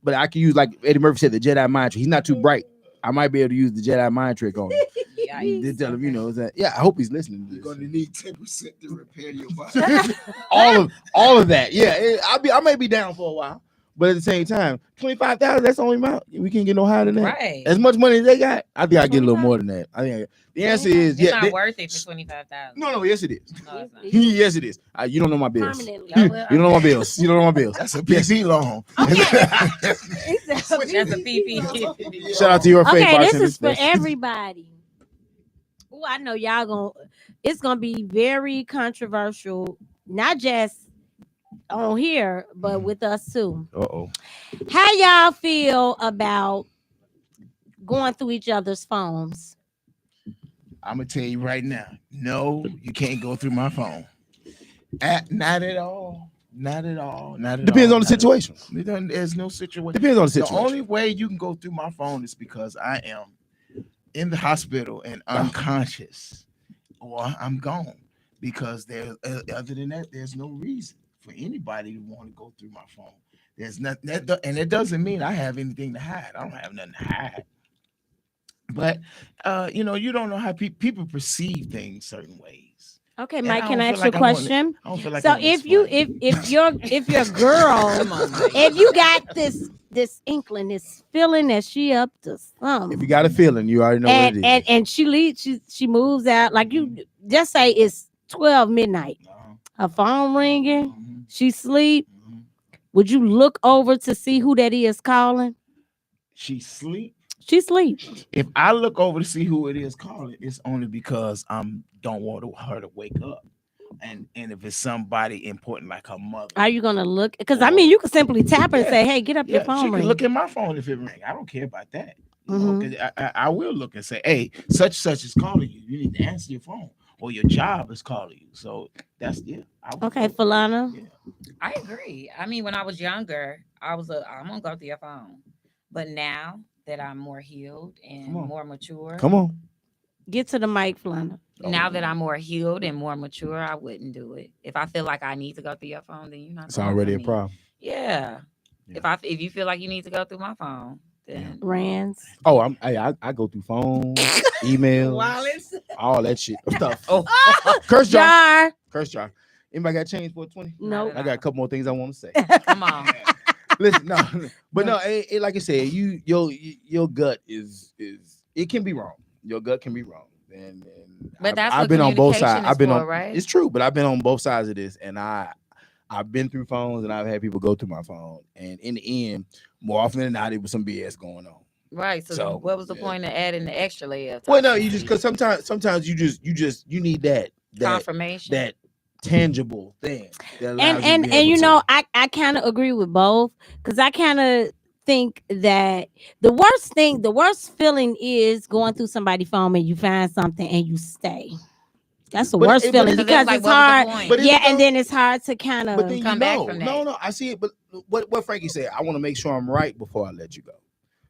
but I can use, like Eddie Murphy said, the Jedi mind trick. He's not too bright. I might be able to use the Jedi mind trick on him. Yikes. They tell him, you know, that. Yeah, I hope he's listening to You're this. gonna need 10% to repair your body. all of that. Yeah, I may be down for a while, but at the same time, 25,000. That's the only amount. We can't get no higher than that. Right. As much money as they got, I think I get a little more than that. I think the answer is It's yeah. not worth it for 25,000. No, yes it is. No, it's not. Yes it is. You don't know my bills. Permanently. Oh, well, You don't know my bills. You don't know my bills. That's a PC loan. That's a PP. Shout out to your favorite Okay, this bartenders. is for everybody. Oh, I know y'all gonna. It's gonna be very controversial, not just on here, but with us too. Uh-oh. How y'all feel about going through each other's phones? I'm gonna tell you right now. No, you can't go through my phone. Not at all. Not at all. Not at Depends all. on the Not at all. situation. There's no situation. Depends on the The situation. only way you can go through my phone is because I am in the hospital and unconscious, or I'm gone. Because there, other than that, there's no reason for anybody to want to go through my phone. There's nothing, and it doesn't mean I have anything to hide. I don't have nothing to hide. But you don't know how people perceive things certain ways. Okay, And Mike, I can don't I feel ask you a like I wanna- question? I don't feel like So I wanna if you explain. if your girl, Come on, Mike. if you got this inkling, this feeling that she up to something, If you got a feeling, you already know what it is. and she leaves, she moves out, like you just say it's 12 midnight, her phone ringing, Mhm, she sleep. mhm. Would you look over to see who that is calling? She sleep. She sleep. If I look over to see who it is calling, it's only because don't want her to wake up. and if it's somebody important like her mother. Are you gonna look? Because I mean, you could simply tap her and say, "Hey, get up your she phone can ring." look at my phone if it ring. I don't care about that. You know, Mhm. 'cause I will look and say, hey, such is calling you. You need to answer your phone, or your job is calling you. So that's I would Okay, go. Falana. Yeah. I agree. I mean, when I was younger, I'm gonna go through your phone. But now that I'm more healed and Come on. more mature, Come on. Get to the mic, Falana. now that I'm more healed and more mature, I wouldn't do it. If I feel like I need to go through your phone, then you're not. It's the one already for a me. problem. Yeah. Yeah. If you feel like you need to go through my phone, then Rands. Oh, I go through phones, emails, all that shit stuff. oh, Curse jar. Jar. Curse jar. Anybody got change for 20? Nope. I got a couple more things I want to say. come on. Listen, no, but no, like I said, your gut is it can be wrong. Your gut can be wrong, and But that's I've what been on both communication sides. is I've been for, on. right? It's true, but I've been on both sides of this, and I've been through phones, and I've had people go through my phone, and in the end, more often than not, it was some BS going on. Right. So, what was the point of adding the extra layer of Well, no, you just toxicity? because sometimes you need that confirmation. that tangible thing. That allows And you to be able you to- know, I kind of agree with both because I kind of think that the worst feeling is going through somebody's phone and you find something and you stay. That's the But worst it- but feeling it's- because like, it's what was the hard. point? But Yeah, it's and then it's hard to kind But then of you come back know, from no, that. I see it. But what Frankie said, I want to make sure I'm right before I let you go.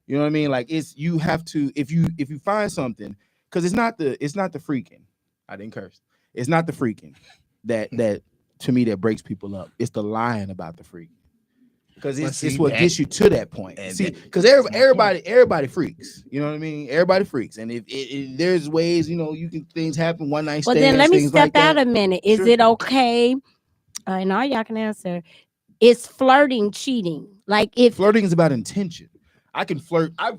You know what I mean? Like you have to if you find something because it's not the freaking. I didn't curse. It's not the freaking that to me that breaks people up. It's the lying about the freaking. Because it's what gets you to that point. And See, that- because everybody freaks. You know what I mean? Everybody freaks, and if there's ways, you can things happen one night Well, stands. then let me things step like out that. a minute. Is Sure. it okay? And all y'all can answer. Is flirting cheating? Like if Flirting is about intention. I can flirt. I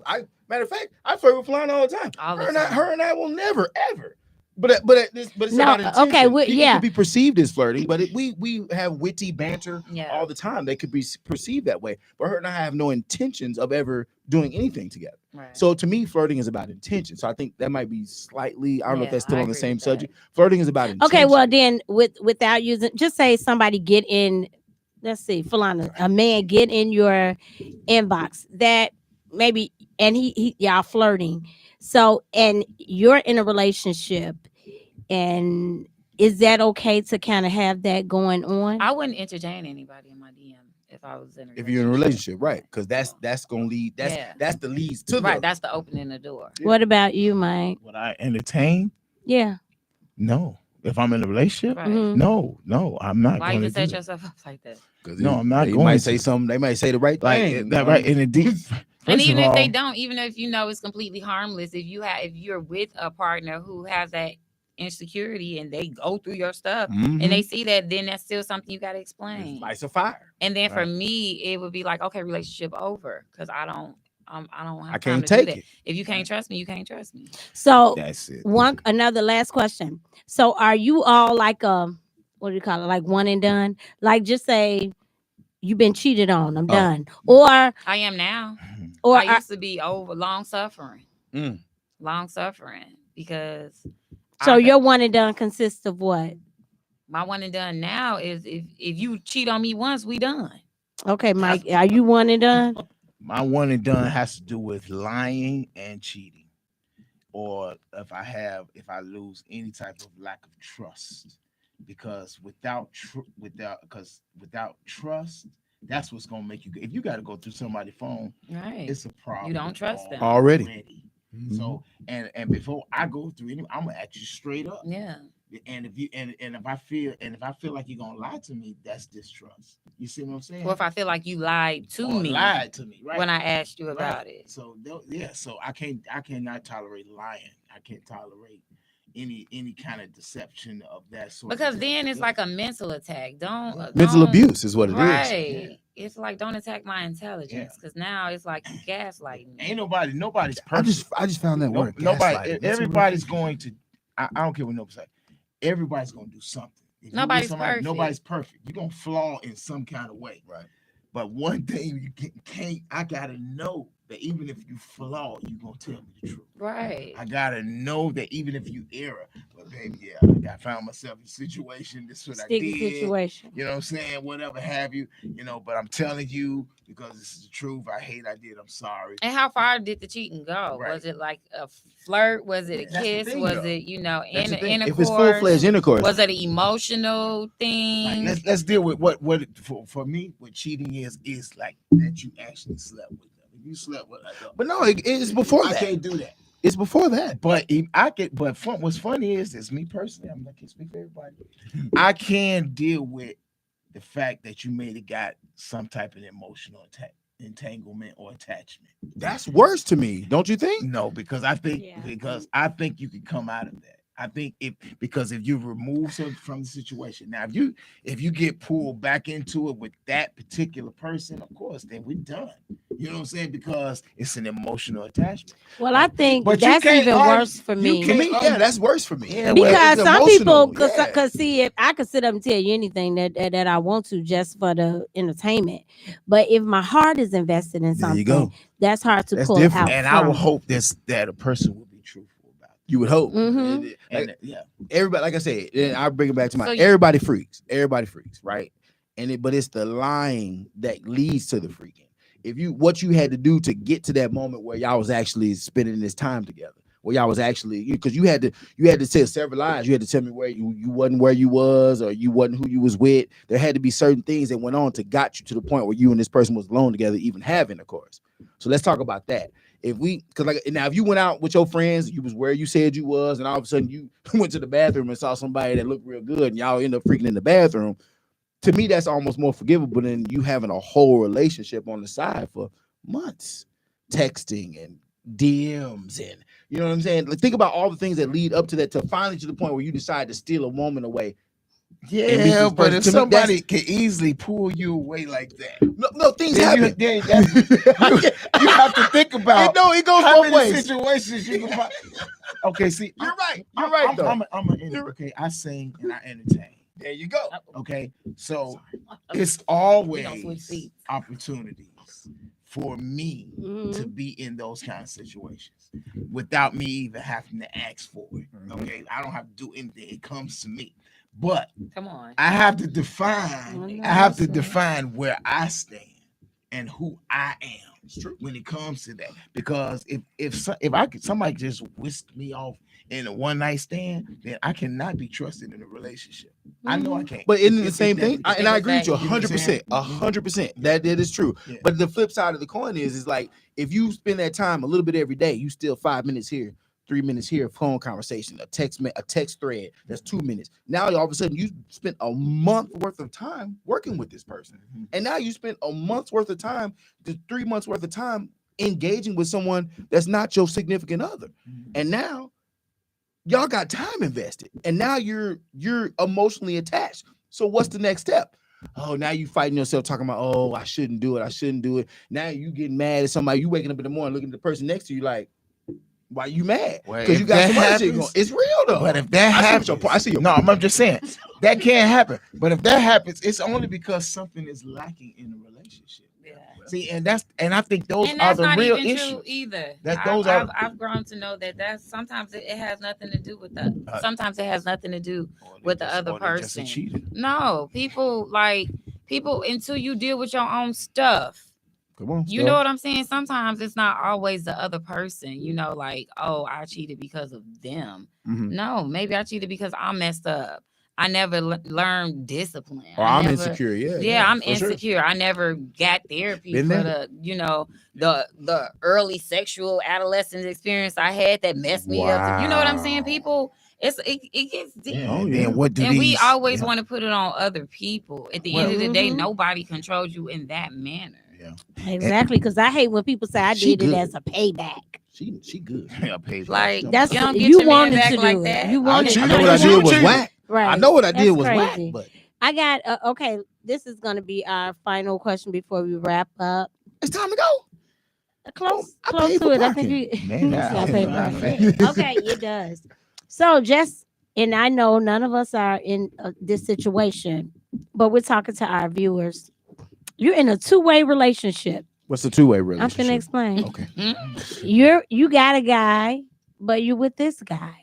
matter of fact, I flirt with Falana all the time. All the her time. and I will never ever. But it's No, about intention. okay, well, It yeah. could be perceived as flirting, but we have witty banter Yeah. all the time. They could be perceived that way. But her and I have no intentions of ever doing anything together. Right. So to me, flirting is about intention. So I think that might be slightly. I don't know if Yeah, that's still I on the agree same with that. subject. Flirting is about intention. okay, well then without using, just say somebody get in. Let's see, Falana, a man get in your inbox that maybe, and he y'all flirting. So and you're in a relationship, and is that okay to kind of have that going on? I wouldn't entertain anybody in my DM if I was in a if you're in a relationship, right? Because that's gonna lead. Yeah. That's the leads to Right. the. That's the opening the door. What about you, Mike? Would I entertain? Yeah. No. If I'm in a relationship, Right. Mhm. no, I'm not Why you going just to set do that. yourself up like that? No, I'm not They going might to. say something. They might say the right Like thing. that, right? In the deep. And First even of if they all, don't, even if it's completely harmless, if you're with a partner who has that insecurity and they go through your stuff Mhm. and they see that, then that's still something you got to explain. Lights a fire. And then for Right. me, it would be like, okay, relationship over, because I don't have I time can't to do take that. it. If you can't trust me, you can't trust me. So that's it. another last question. So are you all like what do you call it? Like one and done? Like just say you've been cheated on, I'm Oh. done. Or I am now. or I used to be over long suffering. Mm. Long suffering because so I- your one and done consists of what? my one and done now is if you cheat on me once, we done. Okay, Mike, are you one and done? My one and done has to do with lying and cheating, or if I lose any type of lack of trust, because without trust, that's what's gonna make you. If you got to go through somebody's phone, Right. it's a problem. You don't trust them. Already. So and before I go through any, I'm gonna ask you straight up. Yeah. And if you and if I feel like you're gonna lie to me, that's distrust. You see what I'm saying? Or if I feel like you lied to Or me lied to me, right? when I asked you Right. about it. So so I cannot tolerate lying. I can't tolerate any kind of deception of that sort. Because then it's like a mental attack. Don't Mental don't- abuse is what it is. Right. It's like don't attack my intelligence because now it's like you gaslighting me. Ain't nobody's I perfect. just found that word. Nobody. gaslighting. That's a Everybody's going to. I don't care what nobody say. Everybody's gonna do something. If you with Nobody's perfect. Nobody's perfect. You're gonna flaw in some kind of way. Right. But one thing you can't. I gotta know that even if you flaw, you gonna tell me the truth. Right. I gotta know that even if you err, but baby, yeah, I found myself in a situation. This is what Sticky I did. situation. You know what I'm saying? Whatever have you. But I'm telling you because this is the truth. I did. I'm sorry. And how far did the cheating go? Right. Was it like a flirt? Was it a That's the kiss? thing, Was though. it, That's the thing. intercourse? If it's full-fledged intercourse, Was it an emotional thing? Like, let's deal with what for me what cheating is like that you actually slept with them. If you slept with them, but no, it's before I that. can't do that. It's before that. But what's funny is me personally, I'm not gonna speak for everybody. I can deal with the fact that you may have got some type of emotional entanglement or attachment. That's worse to me, don't you think? No, because I think Yeah. you can come out of that. I think if you remove something from the situation. Now, if you get pulled back into it with that particular person, of course, then we're done. You know what I'm saying? Because it's an emotional attachment. Well, I think But you that's can't even argue- worse for you me. For me, yeah, that's worse for me. Yeah, well, Because it's some people emotional, yeah. could see if I could sit up and tell you anything that I want to just for the entertainment. But if my heart is invested in There something, you go. that's hard to That's pull different. out. And I would from. hope that a person would be truthful about it. You would hope. Mhm. And yeah, Everybody, like I said, and I bring it back to So you- everybody freaks, right? But it's the lying that leads to the freaking. If what you had to do to get to that moment where y'all was actually spending this time together, where y'all was actually, because you had to tell several lies. You had to tell me where you wasn't where you was, or you wasn't who you was with. There had to be certain things that went on to got you to the point where you and this person was alone together, even having a course. So let's talk about that. If you went out with your friends, you was where you said you was, and all of a sudden you went to the bathroom and saw somebody that looked real good, and y'all end up freaking in the bathroom. To me, that's almost more forgivable than you having a whole relationship on the side for months, texting and DMs, and you know what I'm saying. Like, think about all the things that lead up to that, to finally to the point where you decide to steal a woman away. yeah. this But person- if to me, somebody can easily pull you away like that, No, things then happen. you have to think about it goes how both many ways. situations you can find. Okay, see, You're right. You're right, though. Okay, I sing and I entertain. There you go. Okay, so it's We don't switch always seats. opportunities for me Mhm. to be in those kind of situations without me even having to ask for it. Okay, I don't have to do anything; it comes to me. But Come on. I have to I define. know I have to that's right. define where I stand and who I am when it comes to that. Because if somebody just whisked me off in a one night stand, then I cannot be trusted in a relationship. I know I can't. But isn't it the It's same that- thing? And I agree with you You know what I'm 100%. saying? 100%. That is true. Yeah. But the flip side of the coin is like, if you spend that time a little bit every day, you still 5 minutes here, 3 minutes here, phone conversation, a text thread. That's 2 minutes. Now all of a sudden you spent a month worth of time working with this person, and now you spent a month's worth of time, 3 months worth of time engaging with someone that's not your significant other, and now y'all got time invested, and now you're emotionally attached. So what's the next step? Oh, now you fighting yourself, talking about, oh, I shouldn't do it. Now you getting mad at somebody. You waking up in the morning looking at the person next to you like, why you mad? Well, Because you if got that some other shit happens- going. It's real though. But if that I see happens, your point. I see your no, point. I'm just saying that can't happen. But if that happens, it's only because something is lacking in the relationship. Yeah. See, and I think those And are that's the not real even issues. true either. That those are- I've grown to know that sometimes it has nothing to do with the. Sometimes it has nothing to do with the other person. No, people until you deal with your own stuff. Come on. You know what I'm saying? Sometimes it's not always the other person, like, oh, I cheated because of them. Mhm. No, maybe I cheated because I messed up. I never learned discipline. Or I I'm never- insecure. Yeah, I'm for sure. insecure. I never got therapy Been for there. the early sexual adolescence experience I had that messed me up. You know what I'm saying? Wow. People, it gets deep. Yeah, Oh, and yeah. then what do And we these- always yeah. want to put it on other people. At the end of the day, Mhm. nobody controls you in that manner. Yeah. Exactly, because I hate when people say I She did it good. as a payback. She good. Yeah, paid for Like, stuff. That's you don't get you your man wanted back to like do that. it. You I, wanted. I to know do what I it. did was Right. whack. Right. I know what I That's did was crazy. whack, but I got okay. This is gonna be our final question before we wrap up. it's time to go. Close I close paid to for it. I parking. think you. Man, You nah, gotta pay for nah, parking. man. Okay, it does. So and I know none of us are in this situation, but we're talking to our viewers. You're in a two-way relationship. What's the two-way I'm relationship? finna explain. Okay. You got a guy, but you with this guy.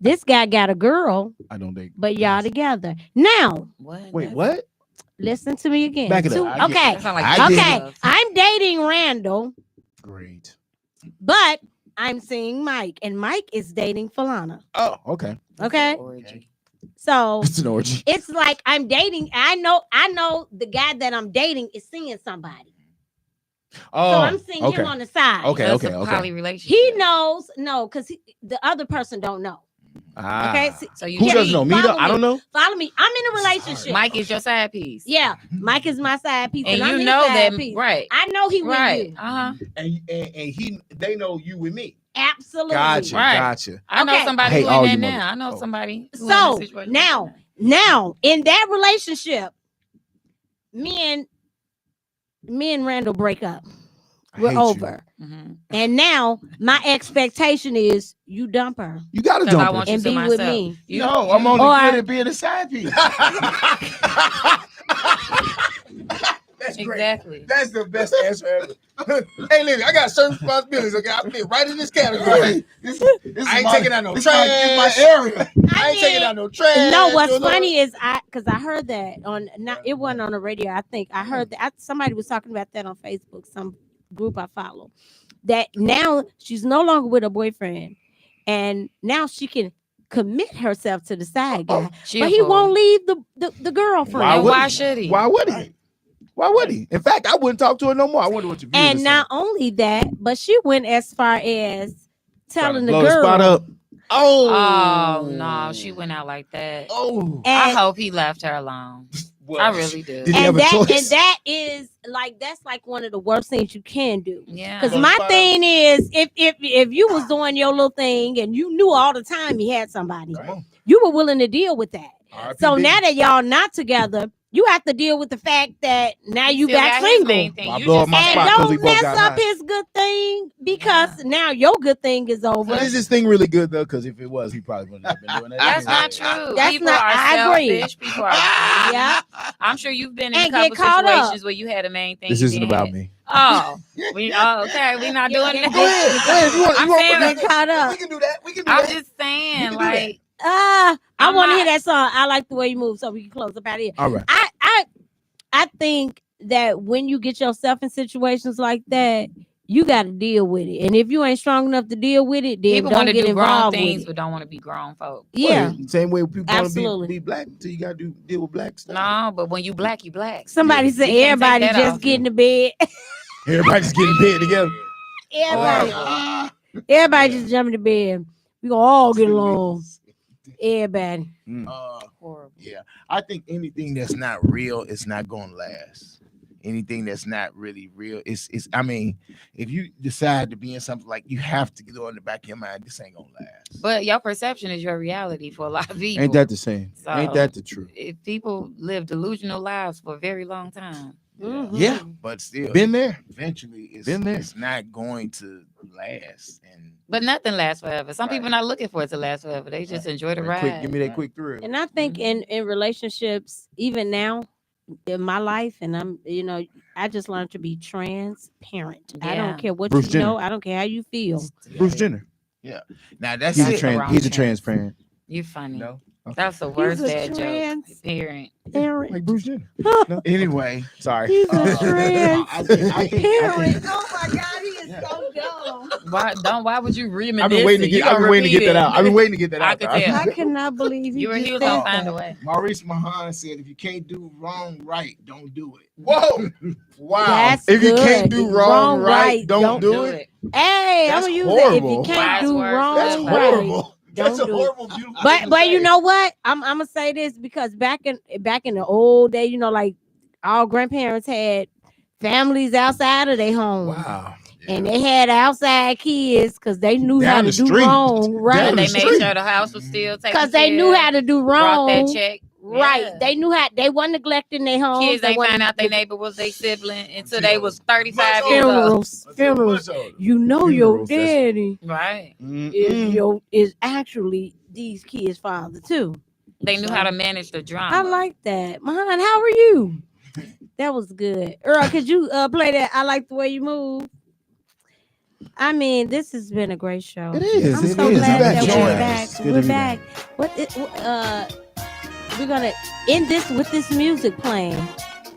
This guy got a girl, I don't think. but y'all together. Now, What? Wait, what? listen to me again. Back it up. I get Okay. That sound like I get Okay. love. I'm dating Randall, Great. but I'm seeing Mike, and Mike is dating Falana. Oh, okay. Okay. Orgy. So It's an orgy. it's like I'm dating. I know the guy that I'm dating is seeing somebody. Oh, So I'm seeing okay. him on the side. Okay, So it's okay, a okay. poly relationship. He knows, no, because the other person don't know. Ah. Okay. So So you Who Yeah, doesn't know? Me? follow I don't know. follow me. I'm in a relationship. Mike is your side piece. Yeah, Mike is my side piece, And I'm you his know side that, piece. right? I know he with Right. you. And they know you with me. Absolutely. Gotcha. Right. Gotcha. I know Okay. somebody I hate who all in you that mother- now. I know Oh. somebody. who in So, that situation. Now in that relationship, me and Randall break up. I We're hate you. over. Mhm. And now my expectation is you dump her You gotta 'Cause I dump want her. you and to be with myself. me. You, No, I'm only Or- good at being a side piece. That's great. Exactly. That's the best answer ever. Hey, listen, I got certain responsibilities. Okay, I fit right in this category. This I ain't taking out no trash. This my area. I ain't taking out no trash. No, what's you know? funny is because I heard that on it wasn't on the radio. I think I heard that somebody was talking about that on Facebook, some group I follow. That now she's no longer with her boyfriend, and now she can commit herself to the side guy, She but a he fool. won't leave the girlfriend. Why And would why he? should he? Why would he? Why would he? In fact, I wouldn't talk to her no more. I wonder what your views And are not only that, but she went as far as telling the blow the girl. spot up. Oh no, she went out like that. Oh, I And, hope he left her alone. well, I really do. Did he have and a that choice? and that is like that's like one of the worst things you can do. Yeah. Because Blow the my spot up. thing is, if you was doing your little thing and you knew all the time he had somebody, come on. you were willing to deal with that. R.I.P. So Biggie. now that y'all not together, you have to deal with the fact that now He you still got his single. main thing. Well, I You blow up just my said- And spot 'cause we don't both mess got up high. his good thing because now your good thing is over. But is this thing really good though? Because if it was, he probably wouldn't have been doing that. That's anyway. not true. That's People not- are I agree. selfish. People are greedy. Yeah. I'm sure you've been in And a couple get caught up. situations where you had a main thing. This you isn't didn't about have. me. Oh, okay. We're not doing Get- that. Go ahead. Go ahead. If you want, I'm you want saying- Get caught up. we can do that. We can do I'm that. just saying, You can do like, I I'm want to not- hear that song. I like the way you move, so we can close up out of here. All right. I think that when you get yourself in situations like that, you got to deal with it. And if you ain't strong enough to deal with it, then people don't want to get do grown involved things, with it. but don't want to be grown folk. Yeah, Well, same way people want Absolutely. to be black until you gotta deal with black stuff. No, but when you black, you black. somebody Yeah. said You can't take everybody that just off. get in the bed. Everybody just get in bed together. everybody, Horrible. everybody just jump in the bed. We gonna all get along. Everybody. Horrible. Yeah, I think anything that's not real is not going to last. Anything that's not really real is I mean, if you decide to be in something, like, you have to go in the back of your mind, this ain't gonna last. But your perception is your reality for a lot of people. Ain't that the same? So- Ain't that the truth? If people live delusional lives for a very long time. Mhm. Yeah. But still, Been there. eventually it's, Been there. it's not going to last. And But nothing lasts forever. Some people Right. not looking for it to last forever. They just enjoy the ride. Quick, give me that quick thrill. And I think Mhm. in relationships, even now in my life, and I just learned to be transparent. I Yeah. don't care what Bruce you Jenner. know. I don't care how you feel. Bruce Jenner. now that's He's it. a trans. wrong He's a chance. transparent. You funny. No. Okay. That's the worst a dad joke. transparent. Parent. Like Bruce Jenner. Anyway, Sorry. He's a Uh, trans I think- parent. Oh my God, he is so dumb. Why would you reminisce? I've been waiting to it? You get. I've been gonna waiting to get repeat that it. out. I've been waiting to get that I out. could though. tell. I cannot believe You were just he was said gonna find that. a way. Maurice Mahan said, if you can't do wrong right, don't do it. Whoa. Wow. That's If you good. can't do wrong right, don't do it. Hey, I'm That's gonna use that. If you horrible. can't Wise do words. wrong That's Don't right, horrible. That's a don't do it. horrible, beautiful thing to But you say. know what? I'm gonna say this because back in the old day, like our grandparents had families outside of their home. Wow. And they had outside kids because they knew Down how the to do street. wrong, But right? Down they the made street. sure the house was still taken Because they knew how to do brought that wrong, check. right? Yeah. They knew how. They weren't neglecting their homes. Kids They ain't wasn't- find out their neighbor was their sibling until they was 35 years old. funerals. You know your Funerals, that's- daddy Right. is actually these kids' father too. They knew how to manage the drama. I like that. Mahan, how are you? That was good. Earl, could you play that? I like the way you move. I mean, this has been a great show. It is. I'm It so is. glad that Join we're us. back. It's good to We're be back. We're gonna end this with this music playing.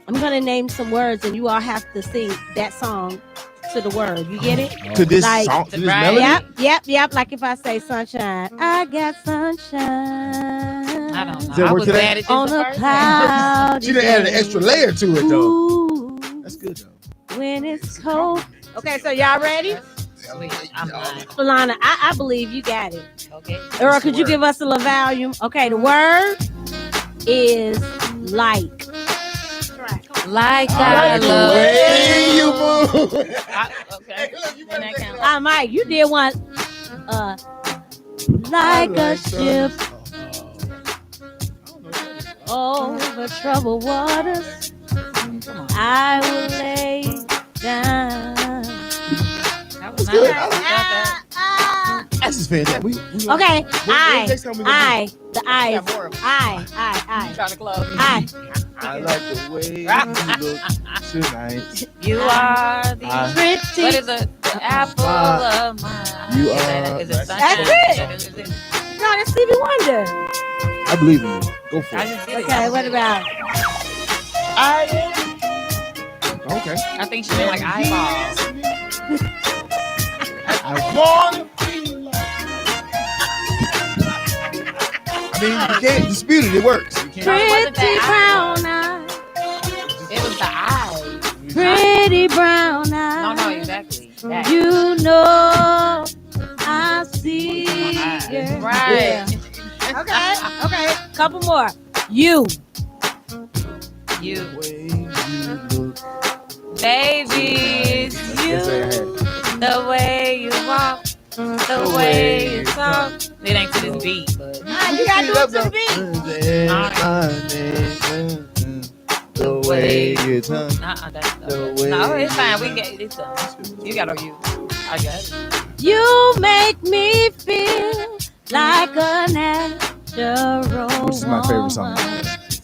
I'm gonna name some words, and you all have to sing that song to the word. You get it? To this Like- song, to this Right. melody. Yep. Like if I say sunshine, I got sunshine. I don't know. Is that I word was to that? mad at this On the a first time. cloudy She done added an extra layer to it, though. Ooh, That's good, though. when it's cold. Okay, so y'all ready? Sweet. I'm not. Falana, I believe you got it. Okay. Earl, could you give us a little volume? Okay, the word is like. Like I I like the love way you move. Okay. Then that counts. Mike, you did one. Like a ship over troubled waters, I will lay down. That was good. nice. That's just fantastic. We Okay, next time we gonna do? the I, Got more of them. I, Trying to close. I like the way you look tonight. You are the pretty. what is it? The apple of my eye. You Is that- are- Is it sunshine? That's Is it? No, that's Stevie Wonder. I believe in you. Go for I it. just did it. Okay, what about? Okay. I think she meant like eyeballs. I wanna feel like. I mean, you can't dispute it. It works. You can't. wasn't Pretty that brown eyes. It was the eyes. Pretty brown No, eyes. exactly. That. You know I see Eyes. you. Right. Yeah. Okay. Couple more. You. You, The way you look. baby, it's you. That's all I had. The way you walk, the way you talk. It ain't to this beat, but You gotta do it to the beat. The way you tongue. that's The way no, it's fine. We can get it's done. You got to you. I got it. You make me feel like a natural. Which is my favorite song. woman. Is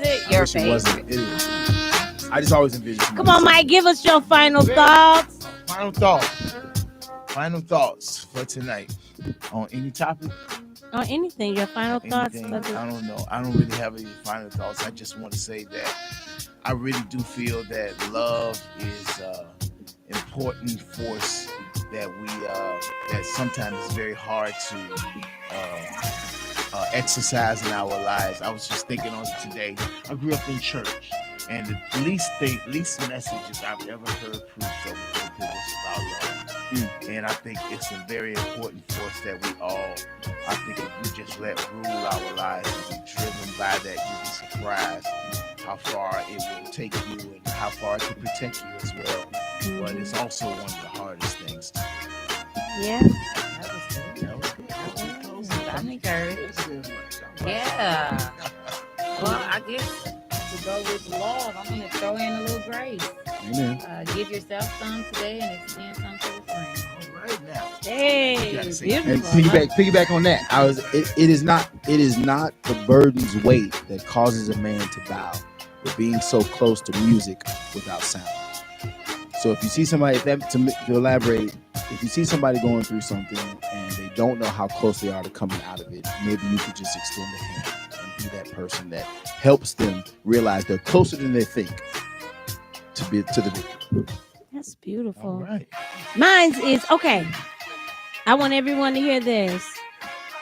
it your Wish it wasn't. favorite? It is. I just always envision. Come on, Mike, give us your final thoughts. Final thoughts for tonight on any topic. On anything, your final thoughts. Anything. I don't know. I don't really have any final thoughts. I just want to say that I really do feel that love is important force that we that sometimes is very hard to exercise in our lives. I was just thinking on it today. I grew up in church, and the least messages I've ever heard preached over people was about love. And I think it's a very important force that we all, I think if we just let rule our lives and be driven by that, you'll be surprised how far it will take you and how far it can protect you as well. But it's also one of the hardest things to do. Yeah. That was good. That was good. I'm encouraged. Yeah. Well, I guess to go with love, I'm gonna throw in a little grace. Amen. Give yourself some today and extend some to a friend. All right now. Hey, gotta say- And beautiful. piggyback on that. It is not the burden's weight that causes a man to bow, but being so close to music without sound. So if you see somebody, to elaborate, if you see somebody going through something and they don't know how close they are to coming out of it, maybe you could just extend a hand and be that person that helps them realize they're closer than they think to the victory. That's beautiful. All right. Mine's is okay. I want everyone to hear this.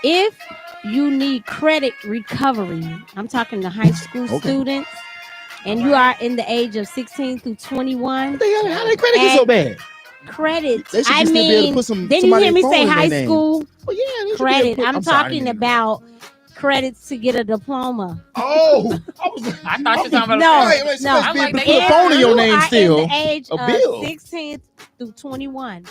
If you need credit recovery, I'm talking to high school students, and you are in the age of 16 through 21. How they credit get so bad? Credit. They should I just be able to mean, put some- then you somebody hear me phone say in their high name. school Oh yeah, they should be able to credit. put- I'm sorry, I talking didn't mean to- about credits to get a diploma. Oh, I thought you were talking about No, Wait, no. supposed to be I'm able like, to they put a are- phone in your You name are still. in the age A of bill. 16 through 21,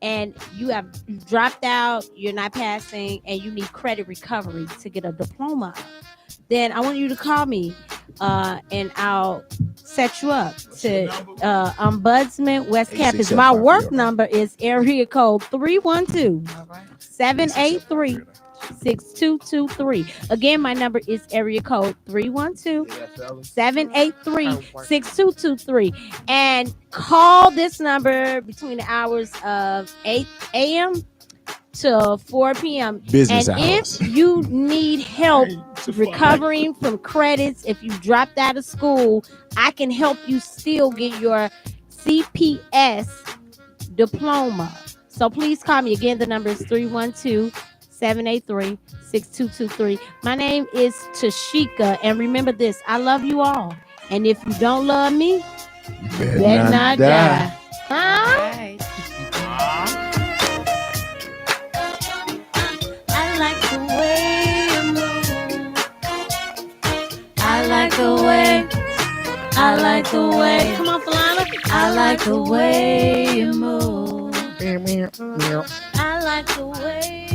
and you have dropped out, you're not passing, and you need credit recovery to get a diploma, then I want you to call me, and I'll set you up to Ombudsman West Campus. My work number is area code 312-783 6223. Again, my number is area code 312-783-6223. And call this number between the hours of 8 a.m. to 4 p.m. Business and hours. if you need help recovering from credits, if you dropped out of school, I can help you still get your CPS diploma. So please call me. Again, the number is 312-783-6223. My name is Tashika. And remember this, I love you all. And if you don't love me, better not die. Huh? Right. I like the way you move. I like the way. I like the way. Come on, Falana. I like the way you move. I like the way.